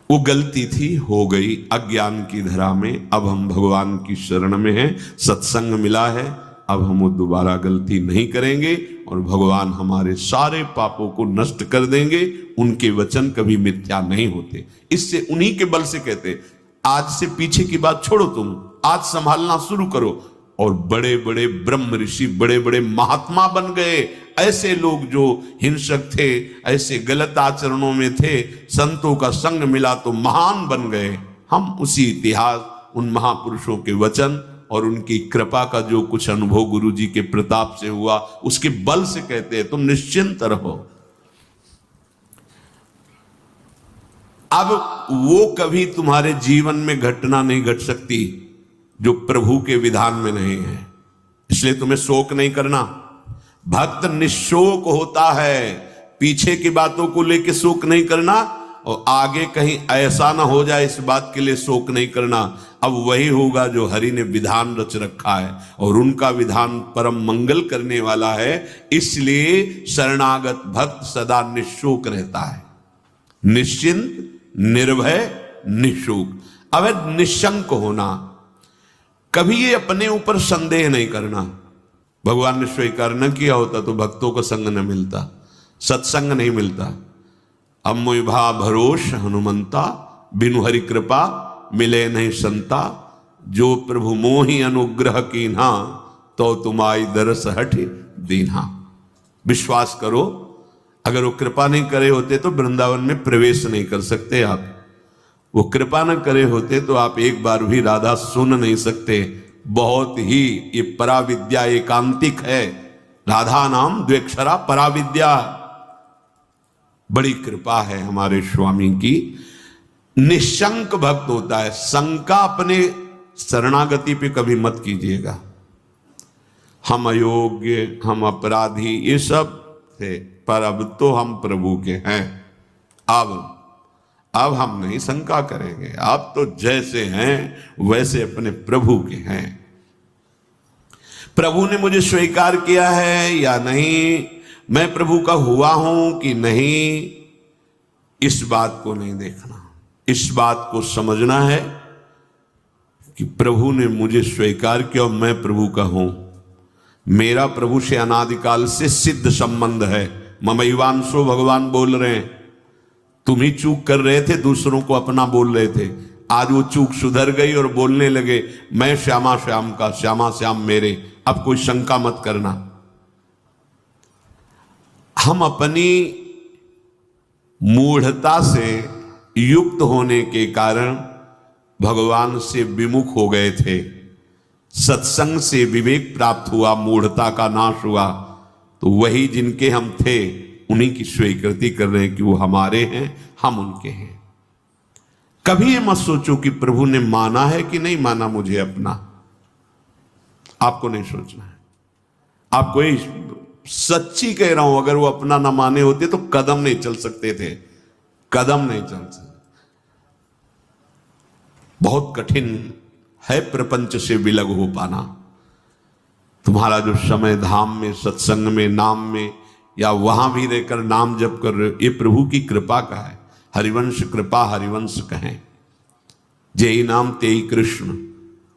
[SPEAKER 1] वो गलती थी, हो गई अज्ञान की धरा में। अब हम भगवान की शरण में हैं, सत्संग मिला है, अब हम वो दोबारा गलती नहीं करेंगे और भगवान हमारे सारे पापों को नष्ट कर देंगे। उनके वचन कभी मिथ्या नहीं होते। इससे उन्हीं के बल से कहते, आज से पीछे की बात छोड़ो, तुम आज संभालना शुरू करो। और बड़े बड़े ब्रह्म ऋषि, बड़े बड़े महात्मा बन गए। ऐसे लोग जो हिंसक थे, ऐसे गलत आचरणों में थे, संतों का संग मिला तो महान बन गए। हम उसी इतिहास, उन महापुरुषों के वचन और उनकी कृपा का जो कुछ अनुभव गुरु जी के प्रताप से हुआ, उसके बल से कहते हैं तुम निश्चिंत रहो। अब वो कभी तुम्हारे जीवन में घटना नहीं घट सकती जो प्रभु के विधान में नहीं है। इसलिए तुम्हें शोक नहीं करना। भक्त निशोक होता है, पीछे की बातों को लेकर शोक नहीं करना, और आगे कहीं ऐसा ना हो जाए इस बात के लिए शोक नहीं करना। अब वही होगा जो हरि ने विधान रच रखा है, और उनका विधान परम मंगल करने वाला है। इसलिए शरणागत भक्त सदा निशोक रहता है, निश्चिंत, निर्भय, निशोक। अब निशंक होना, कभी ये अपने ऊपर संदेह नहीं करना। भगवान ने स्वीकार न किया होता तो भक्तों को संग न मिलता, सत्संग नहीं मिलता। अम्मोभा भरोस हनुमंता, बिनु हरि कृपा मिले नहीं संता। जो प्रभु मोहि अनुग्रह कीन्हा, तो तुम्हारी दरस हठ दीन्हा। विश्वास करो, अगर वो कृपा नहीं करे होते तो वृंदावन में प्रवेश नहीं कर सकते आप। वो कृपा न करे होते तो आप एक बार भी राधा सुन नहीं सकते। बहुत ही ये पराविद्या एकांतिक है। राधा नाम द्वेक्षरा पराविद्या। बड़ी कृपा है हमारे स्वामी की। निशंक भक्त होता है। शंका अपने शरणागति पे कभी मत कीजिएगा। हम अयोग्य, हम अपराधी, ये सब थे, पर अब तो हम प्रभु के हैं। अब हम नहीं शंका करेंगे। आप तो जैसे हैं वैसे अपने प्रभु के हैं। प्रभु ने मुझे स्वीकार किया है या नहीं, मैं प्रभु का हुआ हूं कि नहीं, इस बात को नहीं देखना। इस बात को समझना है कि प्रभु ने मुझे स्वीकार किया और मैं प्रभु का हूं। मेरा प्रभु से अनादिकाल से सिद्ध संबंध है। ममैवांशो भगवान बोल रहे हैं। तुम ही चूक कर रहे थे, दूसरों को अपना बोल रहे थे। आज वो चूक सुधर गई और बोलने लगे मैं श्यामा श्याम का, श्यामा श्याम मेरे। अब कोई शंका मत करना। हम अपनी मूढ़ता से युक्त होने के कारण भगवान से विमुख हो गए थे। सत्संग से विवेक प्राप्त हुआ, मूढ़ता का नाश हुआ, तो वही जिनके हम थे उन्हीं की स्वीकृति कर रहे हैं कि वो हमारे हैं, हम उनके हैं। कभी ये मत सोचो कि प्रभु ने माना है कि नहीं माना मुझे अपना। आपको नहीं सोचना है। आपको ये सच्ची कह रहा हूं, अगर वो अपना ना माने होते तो कदम नहीं चल सकते थे, कदम नहीं चल सकते। बहुत कठिन है प्रपंच से विलग हो पाना। तुम्हारा जो समय धाम में, सत्संग में, नाम में, या वहां भी रहकर नाम जप कर रहे हो, ये प्रभु की कृपा का है। हरिवंश कृपा हरिवंश कहें। जय नाम तेई कृष्ण।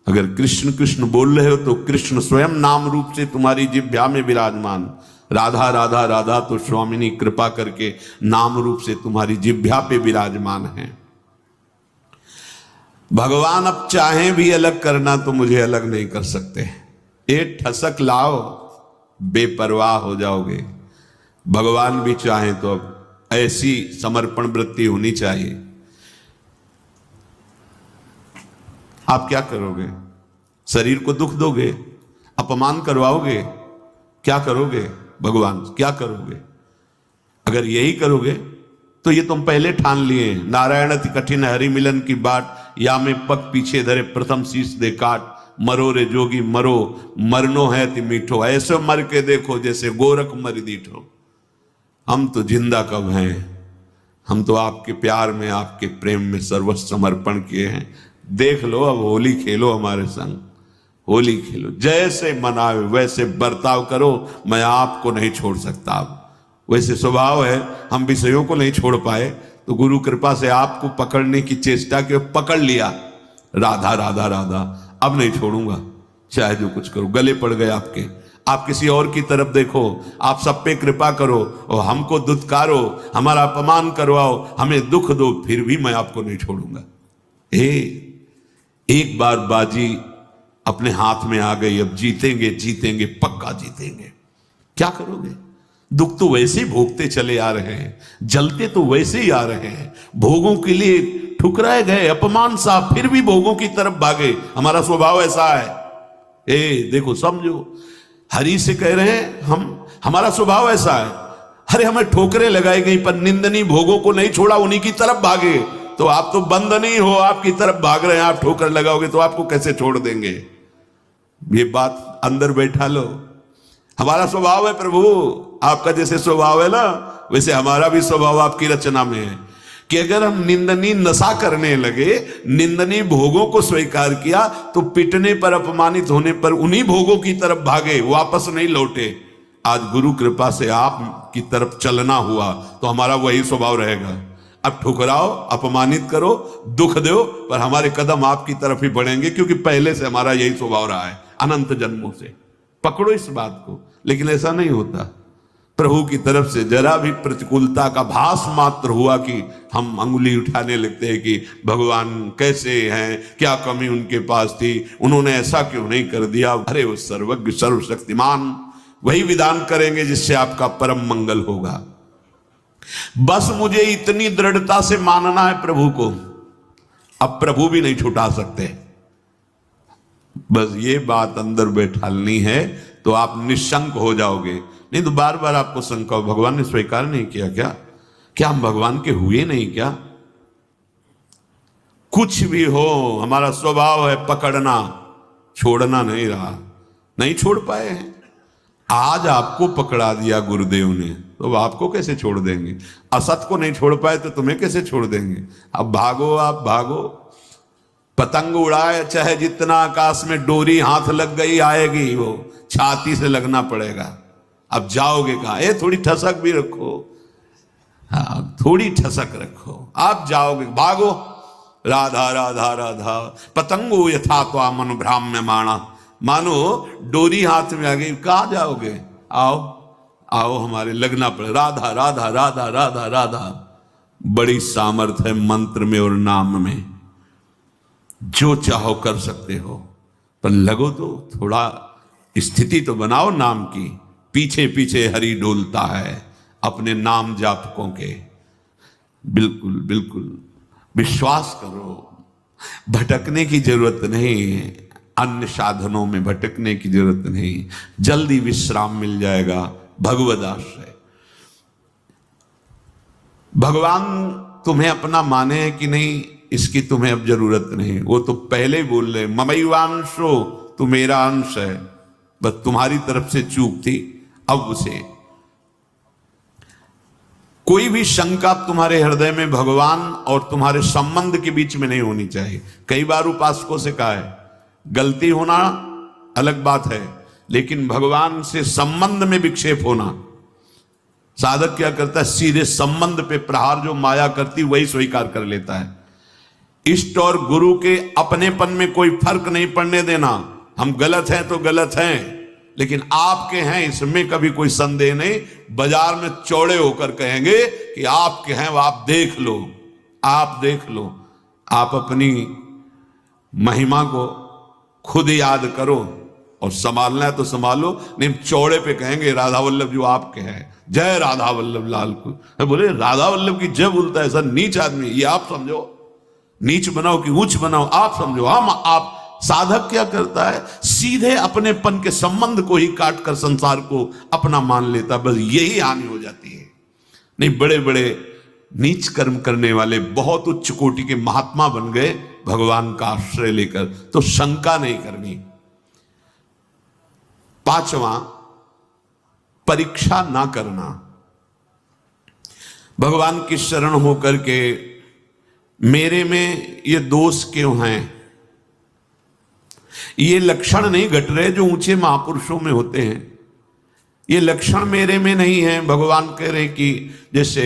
[SPEAKER 1] अगर कृष्ण कृष्ण बोल रहे हो तो कृष्ण स्वयं नाम रूप से तुम्हारी जिह्वा में विराजमान। राधा राधा राधा तो स्वामिनी कृपा करके नाम रूप से तुम्हारी जिह्वा पे विराजमान है। भगवान अब चाहे भी अलग करना तो मुझे अलग नहीं कर सकते। एक ठसक लाओ, बेपरवाह हो जाओगे। भगवान भी चाहे तो अब ऐसी समर्पण वृत्ति होनी चाहिए। आप क्या करोगे? शरीर को दुख दोगे, अपमान करवाओगे, क्या करोगे? भगवान क्या करोगे? अगर यही करोगे तो ये तुम पहले ठान लिए, नारायण अति कठिन हरि मिलन की बाट, या में पग पीछे धरे प्रथम शीश दे काट। मरो रे जोगी मरो, मरनो है ति मीठो, ऐसे मर के देखो जैसे गोरख मर दीठो। हम तो जिंदा कब हैं? हम तो आपके प्यार में, आपके प्रेम में सर्वस्व समर्पण किए हैं। देख लो, अब होली खेलो हमारे संग, होली खेलो। जैसे मनावे वैसे बर्ताव करो, मैं आपको नहीं छोड़ सकता। अब वैसे स्वभाव है, हम विषयों को नहीं छोड़ पाए तो गुरु कृपा से आपको पकड़ने की चेष्टा की, पकड़ लिया। राधा राधा राधा, अब नहीं छोड़ूंगा, चाहे जो कुछ करो। गले पड़ गए आपके। आप किसी और की तरफ देखो, आप सब पे कृपा करो और हमको दुत्कारो, हमारा अपमान करवाओ, हमें दुख दो, फिर भी मैं आपको नहीं छोड़ूंगा। एक बार बाजी अपने हाथ में आ गई, अब जीतेंगे, जीतेंगे, पक्का जीतेंगे। क्या करोगे? दुख तो वैसे ही भोगते चले आ रहे हैं, जलते तो वैसे ही आ रहे हैं। भोगों के लिए ठुकराए गए, अपमान सा, फिर भी भोगों की तरफ भागे। हमारा स्वभाव ऐसा है। देखो, समझो, हरि से कह रहे हैं हमारा स्वभाव ऐसा है। अरे हमें ठोकरें लगाई गई पर निंदनीय भोगों को नहीं छोड़ा, उन्हीं की तरफ भागे। तो आप तो बंद नहीं हो, आपकी तरफ भाग रहे हैं, आप ठोकर लगाओगे तो आपको कैसे छोड़ देंगे? ये बात अंदर बैठा लो। हमारा स्वभाव है प्रभु, आपका जैसे स्वभाव है ना वैसे हमारा भी स्वभाव आपकी रचना में है कि अगर हम निंदनीय नशा करने लगे, निंदनीय भोगों को स्वीकार किया, तो पिटने पर, अपमानित होने पर उन्हीं भोगों की तरफ भागे, वापस नहीं लौटे। आज गुरु कृपा से आप की तरफ चलना हुआ तो हमारा वही स्वभाव रहेगा। अब ठुकराओ, अपमानित करो, दुख दो, पर हमारे कदम आपकी तरफ ही बढ़ेंगे, क्योंकि पहले से हमारा यही स्वभाव रहा है अनंत जन्मों से। पकड़ो इस बात को। लेकिन ऐसा नहीं होता। प्रभु की तरफ से जरा भी प्रतिकूलता का भास मात्र हुआ कि हम अंगुली उठाने लगते हैं कि भगवान कैसे हैं, क्या कमी उनके पास थी, उन्होंने ऐसा क्यों नहीं कर दिया। अरे वो सर्वज्ञ सर्वशक्तिमान वही विधान करेंगे जिससे आपका परम मंगल होगा। बस मुझे इतनी दृढ़ता से मानना है प्रभु को, अब प्रभु भी नहीं छुटा सकते। बस ये बात अंदर बैठालनी है तो आप निशंक हो जाओगे। नहीं तो बार बार आपको शंका हो, भगवान ने स्वीकार नहीं किया क्या? क्या हम भगवान के हुए नहीं क्या? कुछ भी हो, हमारा स्वभाव है पकड़ना, छोड़ना नहीं रहा, नहीं छोड़ पाए हैं। आज आपको पकड़ा दिया गुरुदेव ने तो आपको कैसे छोड़ देंगे? असत को नहीं छोड़ पाए तो तुम्हें कैसे छोड़ देंगे? अब भागो, आप भागो। पतंग उड़ाए चाहे जितना आकाश में, डोरी हाथ लग गई आएगी, वो छाती से लगना पड़ेगा। अब जाओगे कहाँ? ये थोड़ी ठसक भी रखो, हाँ थोड़ी ठसक रखो, आप जाओगे, भागो। राधा राधा राधा पतंगो यथा त्वा मनु भ्राम्य माणा। मानो डोरी हाथ में आ गई, कहाँ जाओगे? आओ आओ, हमारे लगना पड़े। राधा राधा राधा राधा राधा। बड़ी सामर्थ है मंत्र में और नाम में, जो चाहो कर सकते हो, पर लगो तो थोड़ा स्थिति तो बनाओ नाम की। पीछे पीछे हरि डोलता है अपने नाम जापकों के। बिल्कुल बिल्कुल विश्वास करो, भटकने की जरूरत नहीं, अन्य साधनों में भटकने की जरूरत नहीं, जल्दी विश्राम मिल जाएगा भगवद आश्रय। भगवान तुम्हें अपना माने है कि नहीं, इसकी तुम्हें अब जरूरत नहीं। वो तो पहले ही बोल रहे, ममैवांशो, तू मेरा अंश है, बस तुम्हारी तरफ से चूक थी। अब उसे कोई भी शंका तुम्हारे हृदय में भगवान और तुम्हारे संबंध के बीच में नहीं होनी चाहिए। कई बार उपासकों से कहा है, गलती होना अलग बात है, लेकिन भगवान से संबंध में विक्षेप होना। साधक क्या करता है? सीधे संबंध पे प्रहार, जो माया करती वही स्वीकार कर लेता है। इष्ट और गुरु के अपनेपन में कोई फर्क नहीं पड़ने देना। हम गलत हैं तो गलत हैं, लेकिन आपके हैं इसमें कभी कोई संदेह नहीं। बाजार में चौड़े होकर कहेंगे कि आपके हैं, वो आप देख लो, आप देख लो। आप अपनी महिमा को खुद याद करो और संभालना है तो संभालो, नहीं चौड़े पे कहेंगे राधा वल्लभ जो आपके हैं, जय राधा वल्लभ लाल को। बोले राधा वल्लभ की जय बोलता है ऐसा नीच आदमी, ये आप समझो। नीच बनाओ कि ऊंच बनाओ आप समझो। हम आप साधक क्या करता है? सीधे अपनेपन के संबंध को ही काट कर संसार को अपना मान लेता। बस यही हानि हो जाती है। नहीं, बड़े बड़े नीच कर्म करने वाले बहुत उच्च कोटि के महात्मा बन गए भगवान का आश्रय लेकर, तो शंका नहीं करनी। पांचवा, परीक्षा ना करना। भगवान की शरण होकर के मेरे में ये दोष क्यों हैं, ये लक्षण नहीं घट रहे जो ऊंचे महापुरुषों में होते हैं। ये लक्षण मेरे में नहीं है। भगवान कह रहे कि जैसे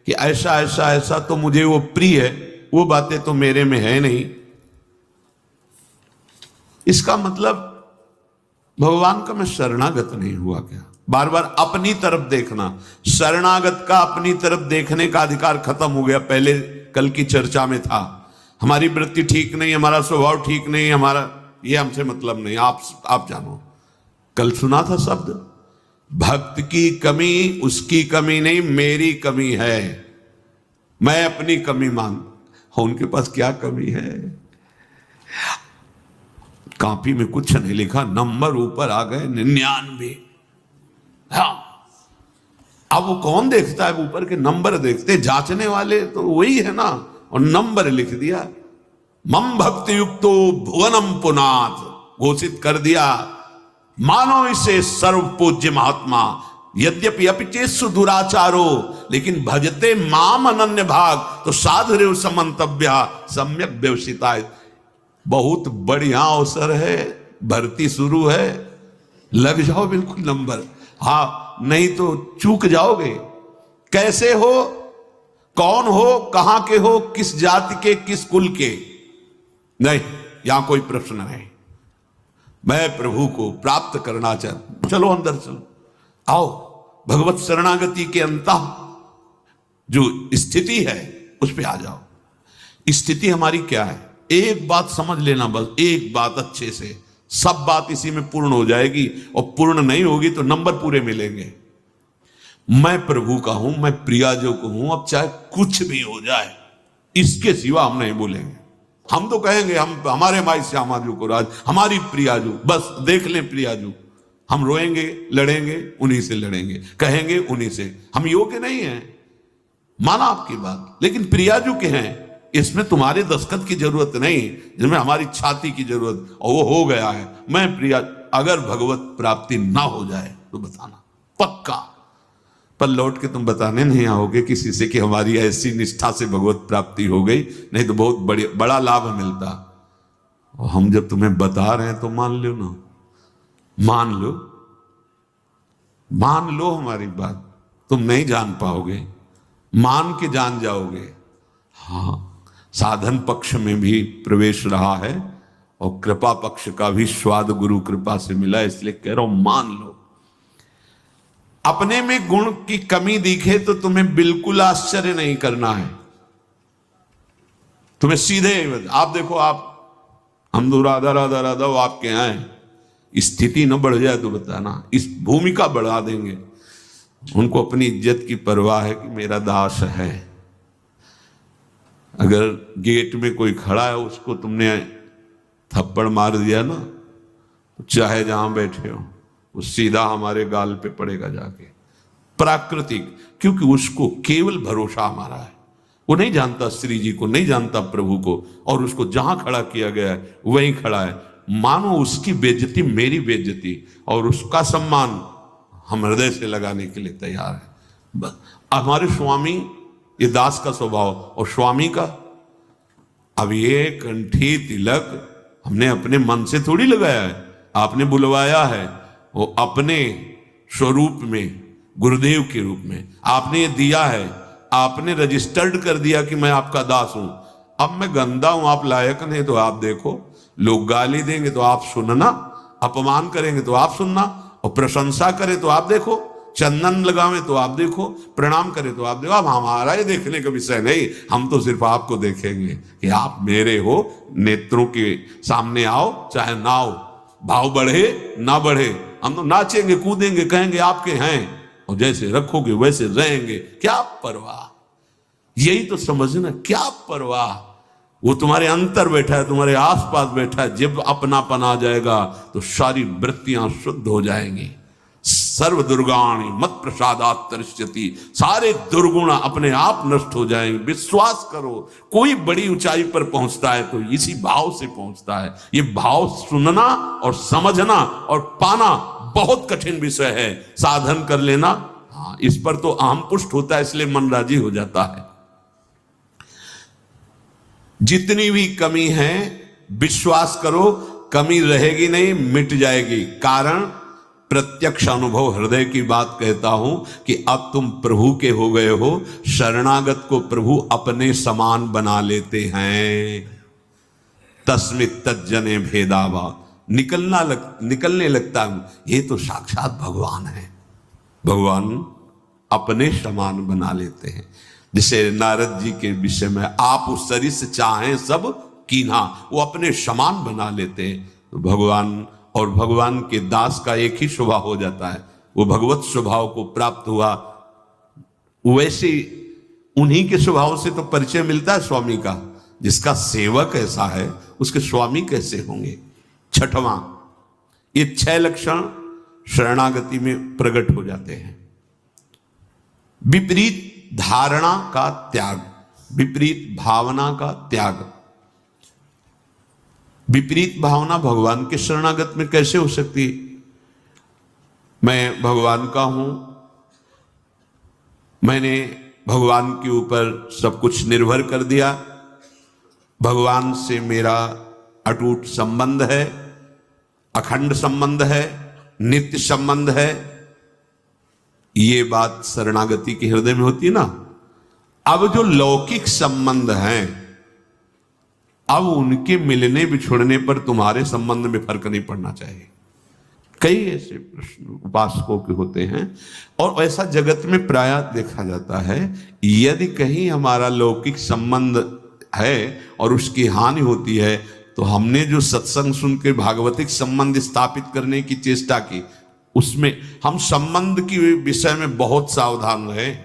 [SPEAKER 1] कि ऐसा ऐसा ऐसा तो मुझे वो प्रिय है, वो बातें तो मेरे में है नहीं। इसका मतलब भगवान का मैं शरणागत नहीं हुआ क्या? बार बार अपनी तरफ देखना। शरणागत का अपनी तरफ देखने का अधिकार खत्म हो गया। पहले कल की चर्चा में था, हमारी वृत्ति ठीक नहीं, हमारा स्वभाव ठीक नहीं, हमारा ये हमसे मतलब नहीं, आप जानो। कल सुना था शब्द, भक्त की कमी उसकी कमी नहीं, मेरी कमी है। मैं अपनी कमी मान, उनके पास क्या कमी है? कॉपी में कुछ नहीं लिखा, नंबर ऊपर आ गए 99। हाँ, अब वो कौन देखता है? ऊपर के नंबर देखते, जांचने वाले तो वही है ना। और नंबर लिख दिया। मम भक्ति युक्तो भुवनम पुनाथ घोषित कर दिया, मानो इसे सर्व पूज्य महात्मा, यद्यपि अपिचेसु दुराचारो, लेकिन भजते माम अनन्य भाग तो साधुरेव समंतव्या सम्यक व्यवसिता। बहुत बढ़िया अवसर है, भर्ती शुरू है, लग जाओ बिल्कुल नंबर। हाँ, नहीं तो चूक जाओगे। कैसे हो, कौन हो, कहां के हो, किस जाति के, किस कुल के, नहीं, यहां कोई प्रश्न नहीं। मैं प्रभु को प्राप्त करना चाहता, चलो अंदर चलो, आओ भगवत शरणागति के अंतः जो स्थिति है उस पे आ जाओ। स्थिति हमारी क्या है, एक बात समझ लेना, बस एक बात अच्छे से, सब बात इसी में पूर्ण हो जाएगी। और पूर्ण नहीं होगी तो नंबर पूरे मिलेंगे। मैं प्रभु का हूं, मैं प्रियाजो को हूं, अब चाहे कुछ भी हो जाए, इसके सिवा हम नहीं बोलेंगे। हम तो कहेंगे हम हमारे माई श्यामाजू को राज, हमारी प्रियाजू, बस देख लें प्रियाजू। हम रोएंगे, लड़ेंगे, उन्हीं से लड़ेंगे, कहेंगे उन्हीं से। हम योग्य नहीं हैं, माना आपकी बात, लेकिन प्रियाजू के हैं, इसमें तुम्हारे दस्तखत की जरूरत नहीं, जिसमें हमारी छाती की जरूरत, और वो हो गया है। मैं प्रिया, अगर भगवत प्राप्ति ना हो जाए तो बताना पक्का, पर लौट के तुम बताने नहीं आओगे किसी से कि हमारी ऐसी निष्ठा से भगवत प्राप्ति हो गई, नहीं तो बहुत बड़ा लाभ मिलता। और हम जब तुम्हें बता रहे हैं तो मान लो ना, मान लो, मान लो हमारी बात। तुम नहीं जान पाओगे, मान के जान जाओगे। हाँ, साधन पक्ष में भी प्रवेश रहा है और कृपा पक्ष का भी स्वाद गुरु कृपा से मिला, इसलिए कह रहा हूं मान लो। अपने में गुण की कमी दिखे तो तुम्हें बिल्कुल आश्चर्य नहीं करना है। तुम्हें सीधे आप देखो, आप हम तो राधा राधा राधा, वो आपके यहां है, स्थिति न बढ़ जाए तो बताना, इस भूमिका बढ़ा देंगे। उनको अपनी इज्जत की परवाह है कि मेरा दास है। अगर गेट में कोई खड़ा है, उसको तुमने थप्पड़ मार दिया ना, तो चाहे जहां बैठे हो वो सीधा हमारे गाल पे पड़ेगा जाके। प्राकृतिक, क्योंकि उसको केवल भरोसा हमारा है। वो नहीं जानता श्री जी को, नहीं जानता प्रभु को, और उसको जहां खड़ा किया गया है वहीं खड़ा है। मानो उसकी बेइज्जती मेरी बेइज्जती, और उसका सम्मान हम हृदय से लगाने के लिए तैयार है। हमारे स्वामी, ये दास का स्वभाव, और स्वामी का, अब ये कंठी तिलक हमने अपने मन से थोड़ी लगाया है, आपने बुलवाया है। वो अपने स्वरूप में, गुरुदेव के रूप में आपने ये दिया है, आपने रजिस्टर्ड कर दिया कि मैं आपका दास हूं। अब मैं गंदा हूं, आप लायक नहीं, तो आप देखो, लोग गाली देंगे तो आप सुनना, अपमान करेंगे तो आप सुनना, और प्रशंसा करें तो आप देखो, चंदन लगावे तो आप देखो, प्रणाम करें तो आप देखो। अब हमारा ये देखने का विषय नहीं, हम तो सिर्फ आपको देखेंगे कि आप मेरे हो। नेत्रों के सामने आओ चाहे ना आओ, भाव बढ़े ना बढ़े, हम तो नाचेंगे, कूदेंगे, कहेंगे आपके हैं, और जैसे रखोगे वैसे रहेंगे। क्या परवाह, यही तो समझना, क्या परवाह। वो तुम्हारे अंतर बैठा है, तुम्हारे आसपास बैठा है। जब अपनापन आ जाएगा तो सारी वृत्तियां शुद्ध हो जाएंगी। सर्व दुर्गाणी मत प्रसादात तरिष्यति, सारे दुर्गुण अपने आप नष्ट हो जाएंगे। विश्वास करो, कोई बड़ी ऊंचाई पर पहुंचता है तो इसी भाव से पहुंचता है। ये भाव सुनना और समझना और पाना बहुत कठिन विषय है। साधन कर लेना, हाँ, इस पर तो अहम पुष्ट होता है, इसलिए मन राजी हो जाता है। जितनी भी कमी है विश्वास करो, कमी रहेगी नहीं, मिट जाएगी। कारण प्रत्यक्ष अनुभव, हृदय की बात कहता हूं कि अब तुम प्रभु के हो गए हो। शरणागत को प्रभु अपने समान बना लेते हैं। तस्मित तज्जने भेदावा, निकलने लगता है, ये तो साक्षात भगवान है। भगवान अपने समान बना लेते हैं। जिसे नारद जी के विषय में, आप उस शरीर से चाहें सब कीन्हा, वो अपने समान बना लेते हैं। तो भगवान और भगवान के दास का एक ही स्वभाव हो जाता है, वो भगवत स्वभाव को प्राप्त हुआ। वैसे उन्हीं के स्वभाव से तो परिचय मिलता है स्वामी का। जिसका सेवक ऐसा है उसके स्वामी कैसे होंगे। छठवां, ये 6 लक्षण शरणागति में प्रकट हो जाते हैं। विपरीत धारणा का त्याग, विपरीत भावना का त्याग। विपरीत भावना भगवान के शरणागत में कैसे हो सकती है? मैं भगवान का हूं, मैंने भगवान के ऊपर सब कुछ निर्भर कर दिया, भगवान से मेरा अटूट संबंध है, अखंड संबंध है, नित्य संबंध है। ये बात शरणागति के हृदय में होती है ना। अब जो लौकिक संबंध हैं, अब उनके मिलने बिछुड़ने पर तुम्हारे संबंध में फर्क नहीं पड़ना चाहिए। कई ऐसे प्रश्न उपासकों के होते हैं, और ऐसा जगत में प्रायः देखा जाता है। यदि कहीं हमारा लौकिक संबंध है और उसकी हानि होती है, तो हमने जो सत्संग सुन के भागवतिक संबंध स्थापित करने की चेष्टा की, उसमें हम संबंध के विषय में बहुत सावधान रहे।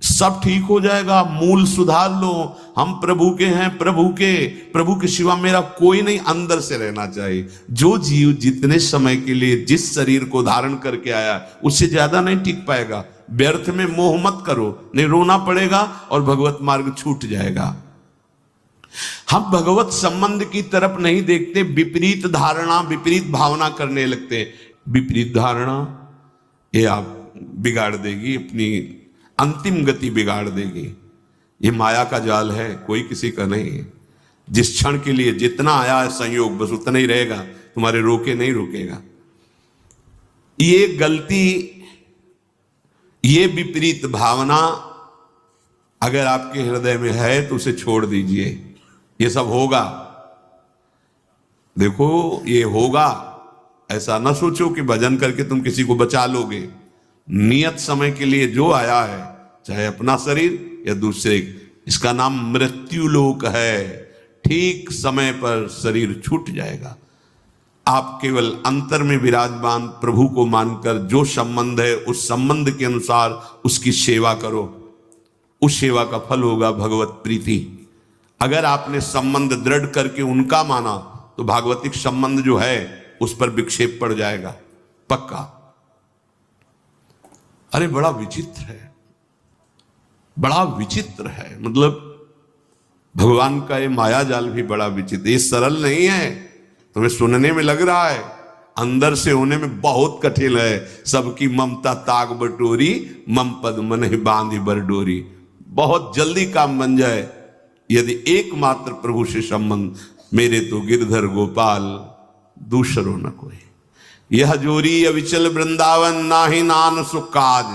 [SPEAKER 1] सब ठीक हो जाएगा, मूल सुधार लो। हम प्रभु के हैं, प्रभु के सिवा मेरा कोई नहीं, अंदर से रहना चाहिए। जो जीव जितने समय के लिए जिस शरीर को धारण करके आया, उससे ज्यादा नहीं टिक पाएगा। व्यर्थ में मोह मत करो, नहीं रोना पड़ेगा और भगवत मार्ग छूट जाएगा। हम भगवत संबंध की तरफ नहीं देखते, विपरीत धारणा, विपरीत भावना करने लगते। विपरीत धारणा ये आप बिगाड़ देगी, अपनी अंतिम गति बिगाड़ देगी। ये माया का जाल है, कोई किसी का नहीं है। जिस क्षण के लिए जितना आया है संयोग, बस उतना ही रहेगा, तुम्हारे रोके नहीं रोकेगा। ये गलती, ये विपरीत भावना अगर आपके हृदय में है तो उसे छोड़ दीजिए। ये सब होगा, देखो ये होगा। ऐसा ना सोचो कि भजन करके तुम किसी को बचा लोगे। नियत समय के लिए जो आया है, चाहे अपना शरीर या दूसरे, इसका नाम मृत्यु लोक है। ठीक समय पर शरीर छूट जाएगा। आप केवल अंतर में विराजमान प्रभु को मानकर जो संबंध है, उस संबंध के अनुसार उसकी सेवा करो। उस सेवा का फल होगा भगवत प्रीति। अगर आपने संबंध दृढ़ करके उनका माना, तो भागवतिक संबंध जो है उस पर विक्षेप पड़ जाएगा, पक्का। अरे बड़ा विचित्र है, बड़ा विचित्र है। मतलब भगवान का ये माया जाल भी बड़ा विचित्र। ये सरल नहीं है, तुम्हें सुनने में लग रहा है, अंदर से होने में बहुत कठिन है। सबकी ममता ताग बटोरी, मम पद मन ही बांधी बरडोरी। बहुत जल्दी काम बन जाए यदि एकमात्र प्रभु से संबंध। मेरे तो गिरधर गोपाल दूसरो न कोई, यह जोरी अविचल वृंदावन, नाही नान सुख काज।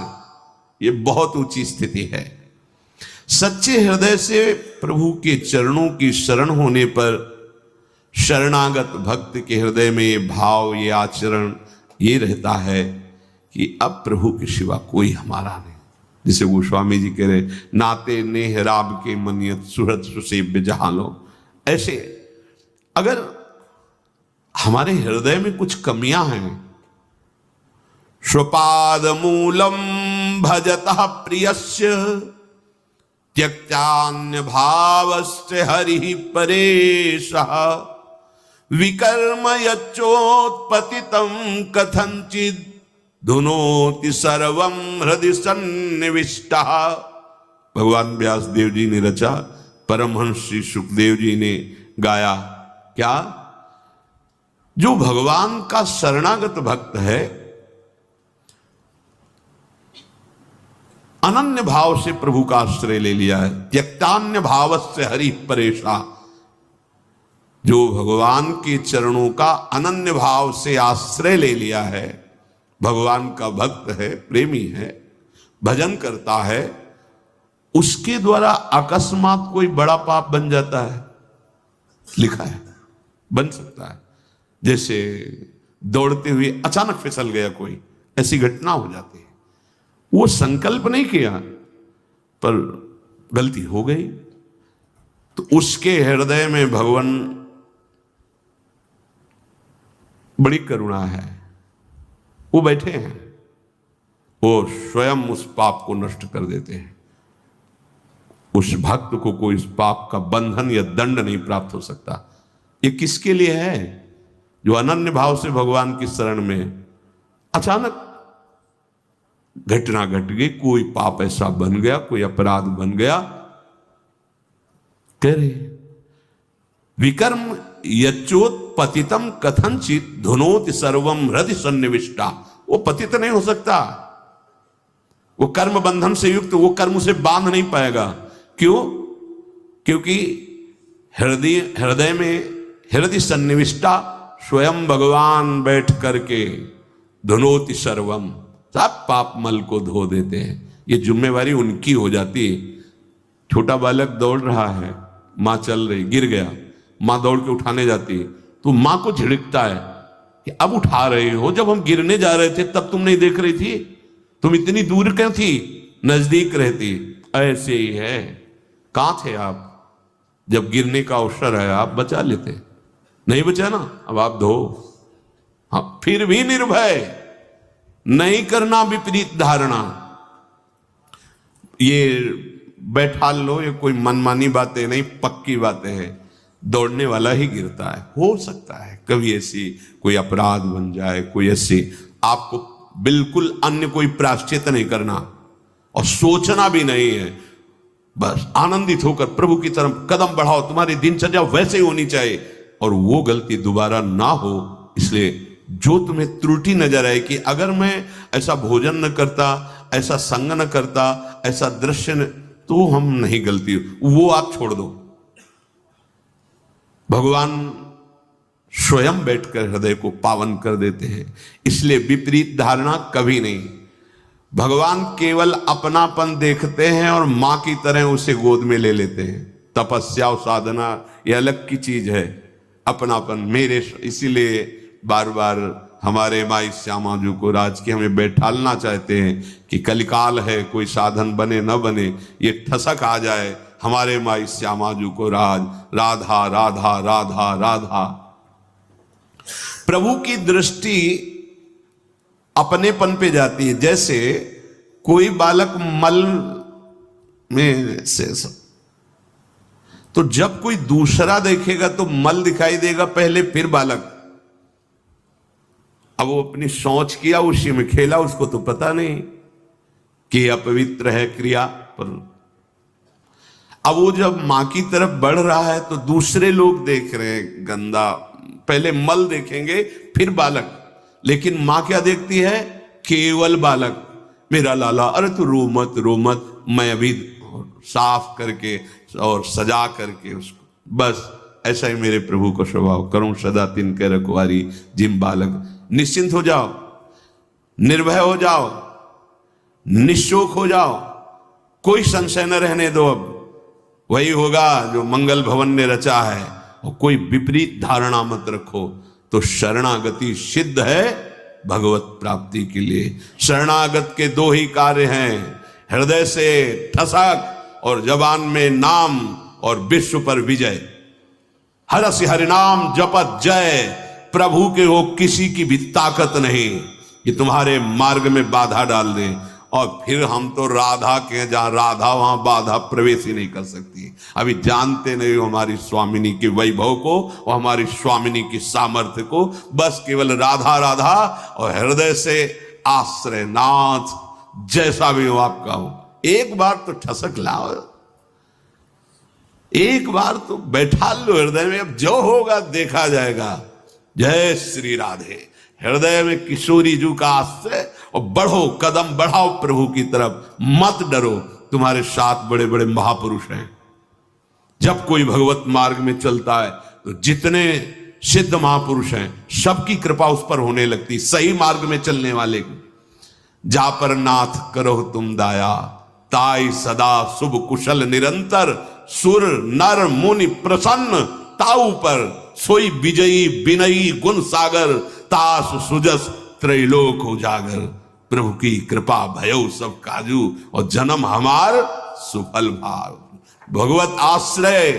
[SPEAKER 1] ये बहुत ऊंची स्थिति है। सच्चे हृदय से प्रभु के चरणों की शरण होने पर शरणागत भक्त के हृदय में ये भाव, ये आचरण ये रहता है कि अब प्रभु के सिवा कोई हमारा नहीं। जिसे गोस्वामी जी कह रहे, नाते नेह राब के मनियत सुहृद सुसेव्य जहां लो। ऐसे अगर हमारे हृदय में कुछ कमियां हैं, स्वपाद मूलम भजतः प्रियस्य त्यक्तान्य भावस्य हरि परेशः, विकर्म यच्चोत्पतितं कथंचित् धुनोति सर्वं हृदि सन्निविष्टः। भगवान व्यास देव जी ने रचा, परमहंस श्री सुखदेव जी ने गाया। क्या? जो भगवान का शरणागत भक्त है, अनन्य भाव से प्रभु का आश्रय ले लिया है। त्यक्तान्य भावस्य हरि परेशा। जो भगवान के चरणों का अनन्य भाव से आश्रय ले लिया है, भगवान का भक्त है, प्रेमी है, भजन करता है, उसके द्वारा अकस्मात कोई बड़ा पाप बन जाता है। लिखा है, बन सकता है। जैसे दौड़ते हुए अचानक फिसल गया कोई, ऐसी घटना हो जाती है। वो संकल्प नहीं किया, पर गलती हो गई, तो उसके हृदय में भगवान बड़ी करुणा है। वो बैठे हैं, वो स्वयं उस पाप को नष्ट कर देते हैं। उस भक्त को कोई इस पाप का बंधन या दंड नहीं प्राप्त हो सकता। ये किसके लिए है? जो अनन्य भाव से भगवान की शरण में अचानक घटना घट गई, कोई पाप ऐसा बन गया, कोई अपराध बन गया, कह रहे विकर्म यच्चोत्पतितम कथनचित धुनोति सर्वम हृदय सन्निविष्टा। वो पतित नहीं हो सकता, वो कर्म बंधन से युक्त, वो कर्म से बांध नहीं पाएगा। क्यों? क्योंकि हृदय में हृदय सन्निविष्टा स्वयं भगवान बैठ करके धुनोति सर्वम, सब पाप मल को धो देते हैं। ये जिम्मेवारी उनकी हो जाती है। छोटा बालक दौड़ रहा है, माँ चल रही, गिर गया, माँ दौड़ के उठाने जाती है, तो माँ को झिड़कता है कि अब उठा रहे हो, जब हम गिरने जा रहे थे तब तुम नहीं देख रही थी, तुम इतनी दूर क्यों थी, नजदीक रहती। ऐसे ही है, कहां थे आप जब गिरने का अवसर है, आप बचा लेते, नहीं बचा ना, अब आप धो। हाँ, फिर भी निर्भय, नहीं करना विपरीत धारणा। ये बैठा लो, ये कोई मनमानी बातें नहीं, पक्की बातें हैं। दौड़ने वाला ही गिरता है, हो सकता है कभी ऐसी कोई अपराध बन जाए, कोई ऐसी, आपको बिल्कुल अन्य कोई प्रायश्चित नहीं करना और सोचना भी नहीं है, बस आनंदित होकर प्रभु की तरफ कदम बढ़ाओ। तुम्हारी दिनचर्या वैसे ही होनी चाहिए और वो गलती दोबारा ना हो। इसलिए जो तुम्हें त्रुटि नजर आए कि अगर मैं ऐसा भोजन न करता, ऐसा संग न करता, ऐसा दृश्य न, तो हम नहीं गलती, वो आप छोड़ दो। भगवान स्वयं बैठकर हृदय को पावन कर देते हैं। इसलिए विपरीत धारणा कभी नहीं। भगवान केवल अपनापन देखते हैं और मां की तरह उसे गोद में ले लेते हैं। तपस्या और साधना ये अलग की चीज है, अपनापन मेरे। इसीलिए बार बार हमारे माई श्यामा जी को राज की हमें बैठालना चाहते हैं कि कलिकाल है, कोई साधन बने न बने, ये ठसक आ जाए हमारे माई श्यामा जी को राज, राधा राधा राधा राधा। प्रभु की दृष्टि अपनेपन पे जाती है। जैसे कोई बालक मल में से, तो जब कोई दूसरा देखेगा तो मल दिखाई देगा पहले, फिर बालक। अब वो अपनी सोच किया, उसी में खेला, उसको तो पता नहीं कि अपवित्र है क्रिया पर। अब वो जब मां की तरफ बढ़ रहा है तो दूसरे लोग देख रहे हैं गंदा, पहले मल देखेंगे फिर बालक, लेकिन मां क्या देखती है? केवल बालक। मेरा लाला, अरे तू रो मत रो मत, मैं अभी साफ करके और सजा करके उसको, बस ऐसा ही मेरे प्रभु को स्वभाव, करूं सदा तिनके रखवारी जिम बालक। निश्चिंत हो जाओ, निर्भय हो जाओ, निशोक हो जाओ, कोई संशय न रहने दो। अब वही होगा जो मंगल भवन ने रचा है, और कोई विपरीत धारणा मत रखो। तो शरणागति सिद्ध है भगवत प्राप्ति के लिए। शरणागत के दो ही कार्य हैं, हृदय से ठसक और जबान में नाम, और विश्व पर विजय। हरसि हरिनाम जपत जय। प्रभु के हो किसी की भी ताकत नहीं कि तुम्हारे मार्ग में बाधा डाल दे। और फिर हम तो राधा के, जहां राधा वहां बाधा प्रवेश ही नहीं कर सकती। अभी जानते नहीं हो हमारी स्वामिनी के वैभव को और हमारी स्वामिनी की सामर्थ्य को। बस केवल राधा राधा और हृदय से आश्रय नाथ, जैसा भी हो आपका हो। एक बार तो ठसक लाओ, एक बार तो बैठा लो हृदय में, अब जो होगा देखा जाएगा। जय श्री राधे। हृदय में किशोरी जू का आश्रय, और बढ़ो, कदम बढ़ाओ प्रभु की तरफ, मत डरो। तुम्हारे साथ बड़े बड़े महापुरुष हैं। जब कोई भगवत मार्ग में चलता है तो जितने सिद्ध महापुरुष हैं सबकी कृपा उस पर होने लगती, सही मार्ग में चलने वाले की। जा पर नाथ करो तुम दाया, ताई सदा शुभ कुशल निरंतर। सुर नर मुनि प्रसन्न ताऊ पर, सोई विजयी विनयी गुण सागर। तास सुजस त्रैलोक उजागर। प्रभु की कृपा भयो सब काजू, और जन्म हमार सुफल भाव। भगवत आश्रय,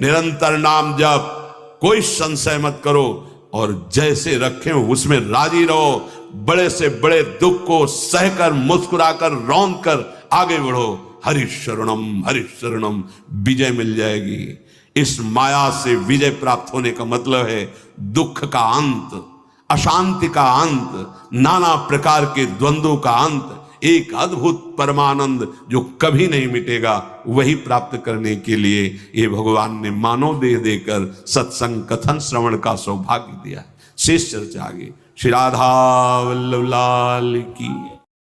[SPEAKER 1] निरंतर नाम जप, कोई संशय मत करो, और जैसे रखे हो उसमें राजी रहो। बड़े से बड़े दुख को सहकर, मुस्कुराकर, रौंद कर आगे बढ़ो। हरि शरणम, विजय मिल जाएगी। इस माया से विजय प्राप्त होने का मतलब है दुख का अंत, अशांति का अंत, नाना प्रकार के द्वंद्वों का अंत। एक अद्भुत परमानंद जो कभी नहीं मिटेगा, वही प्राप्त करने के लिए ये भगवान ने मानव देह देकर सत्संग कथन श्रवण का सौभाग्य दिया। शेष चर्चा आगे। श्री राधा वल्लभ लाल की।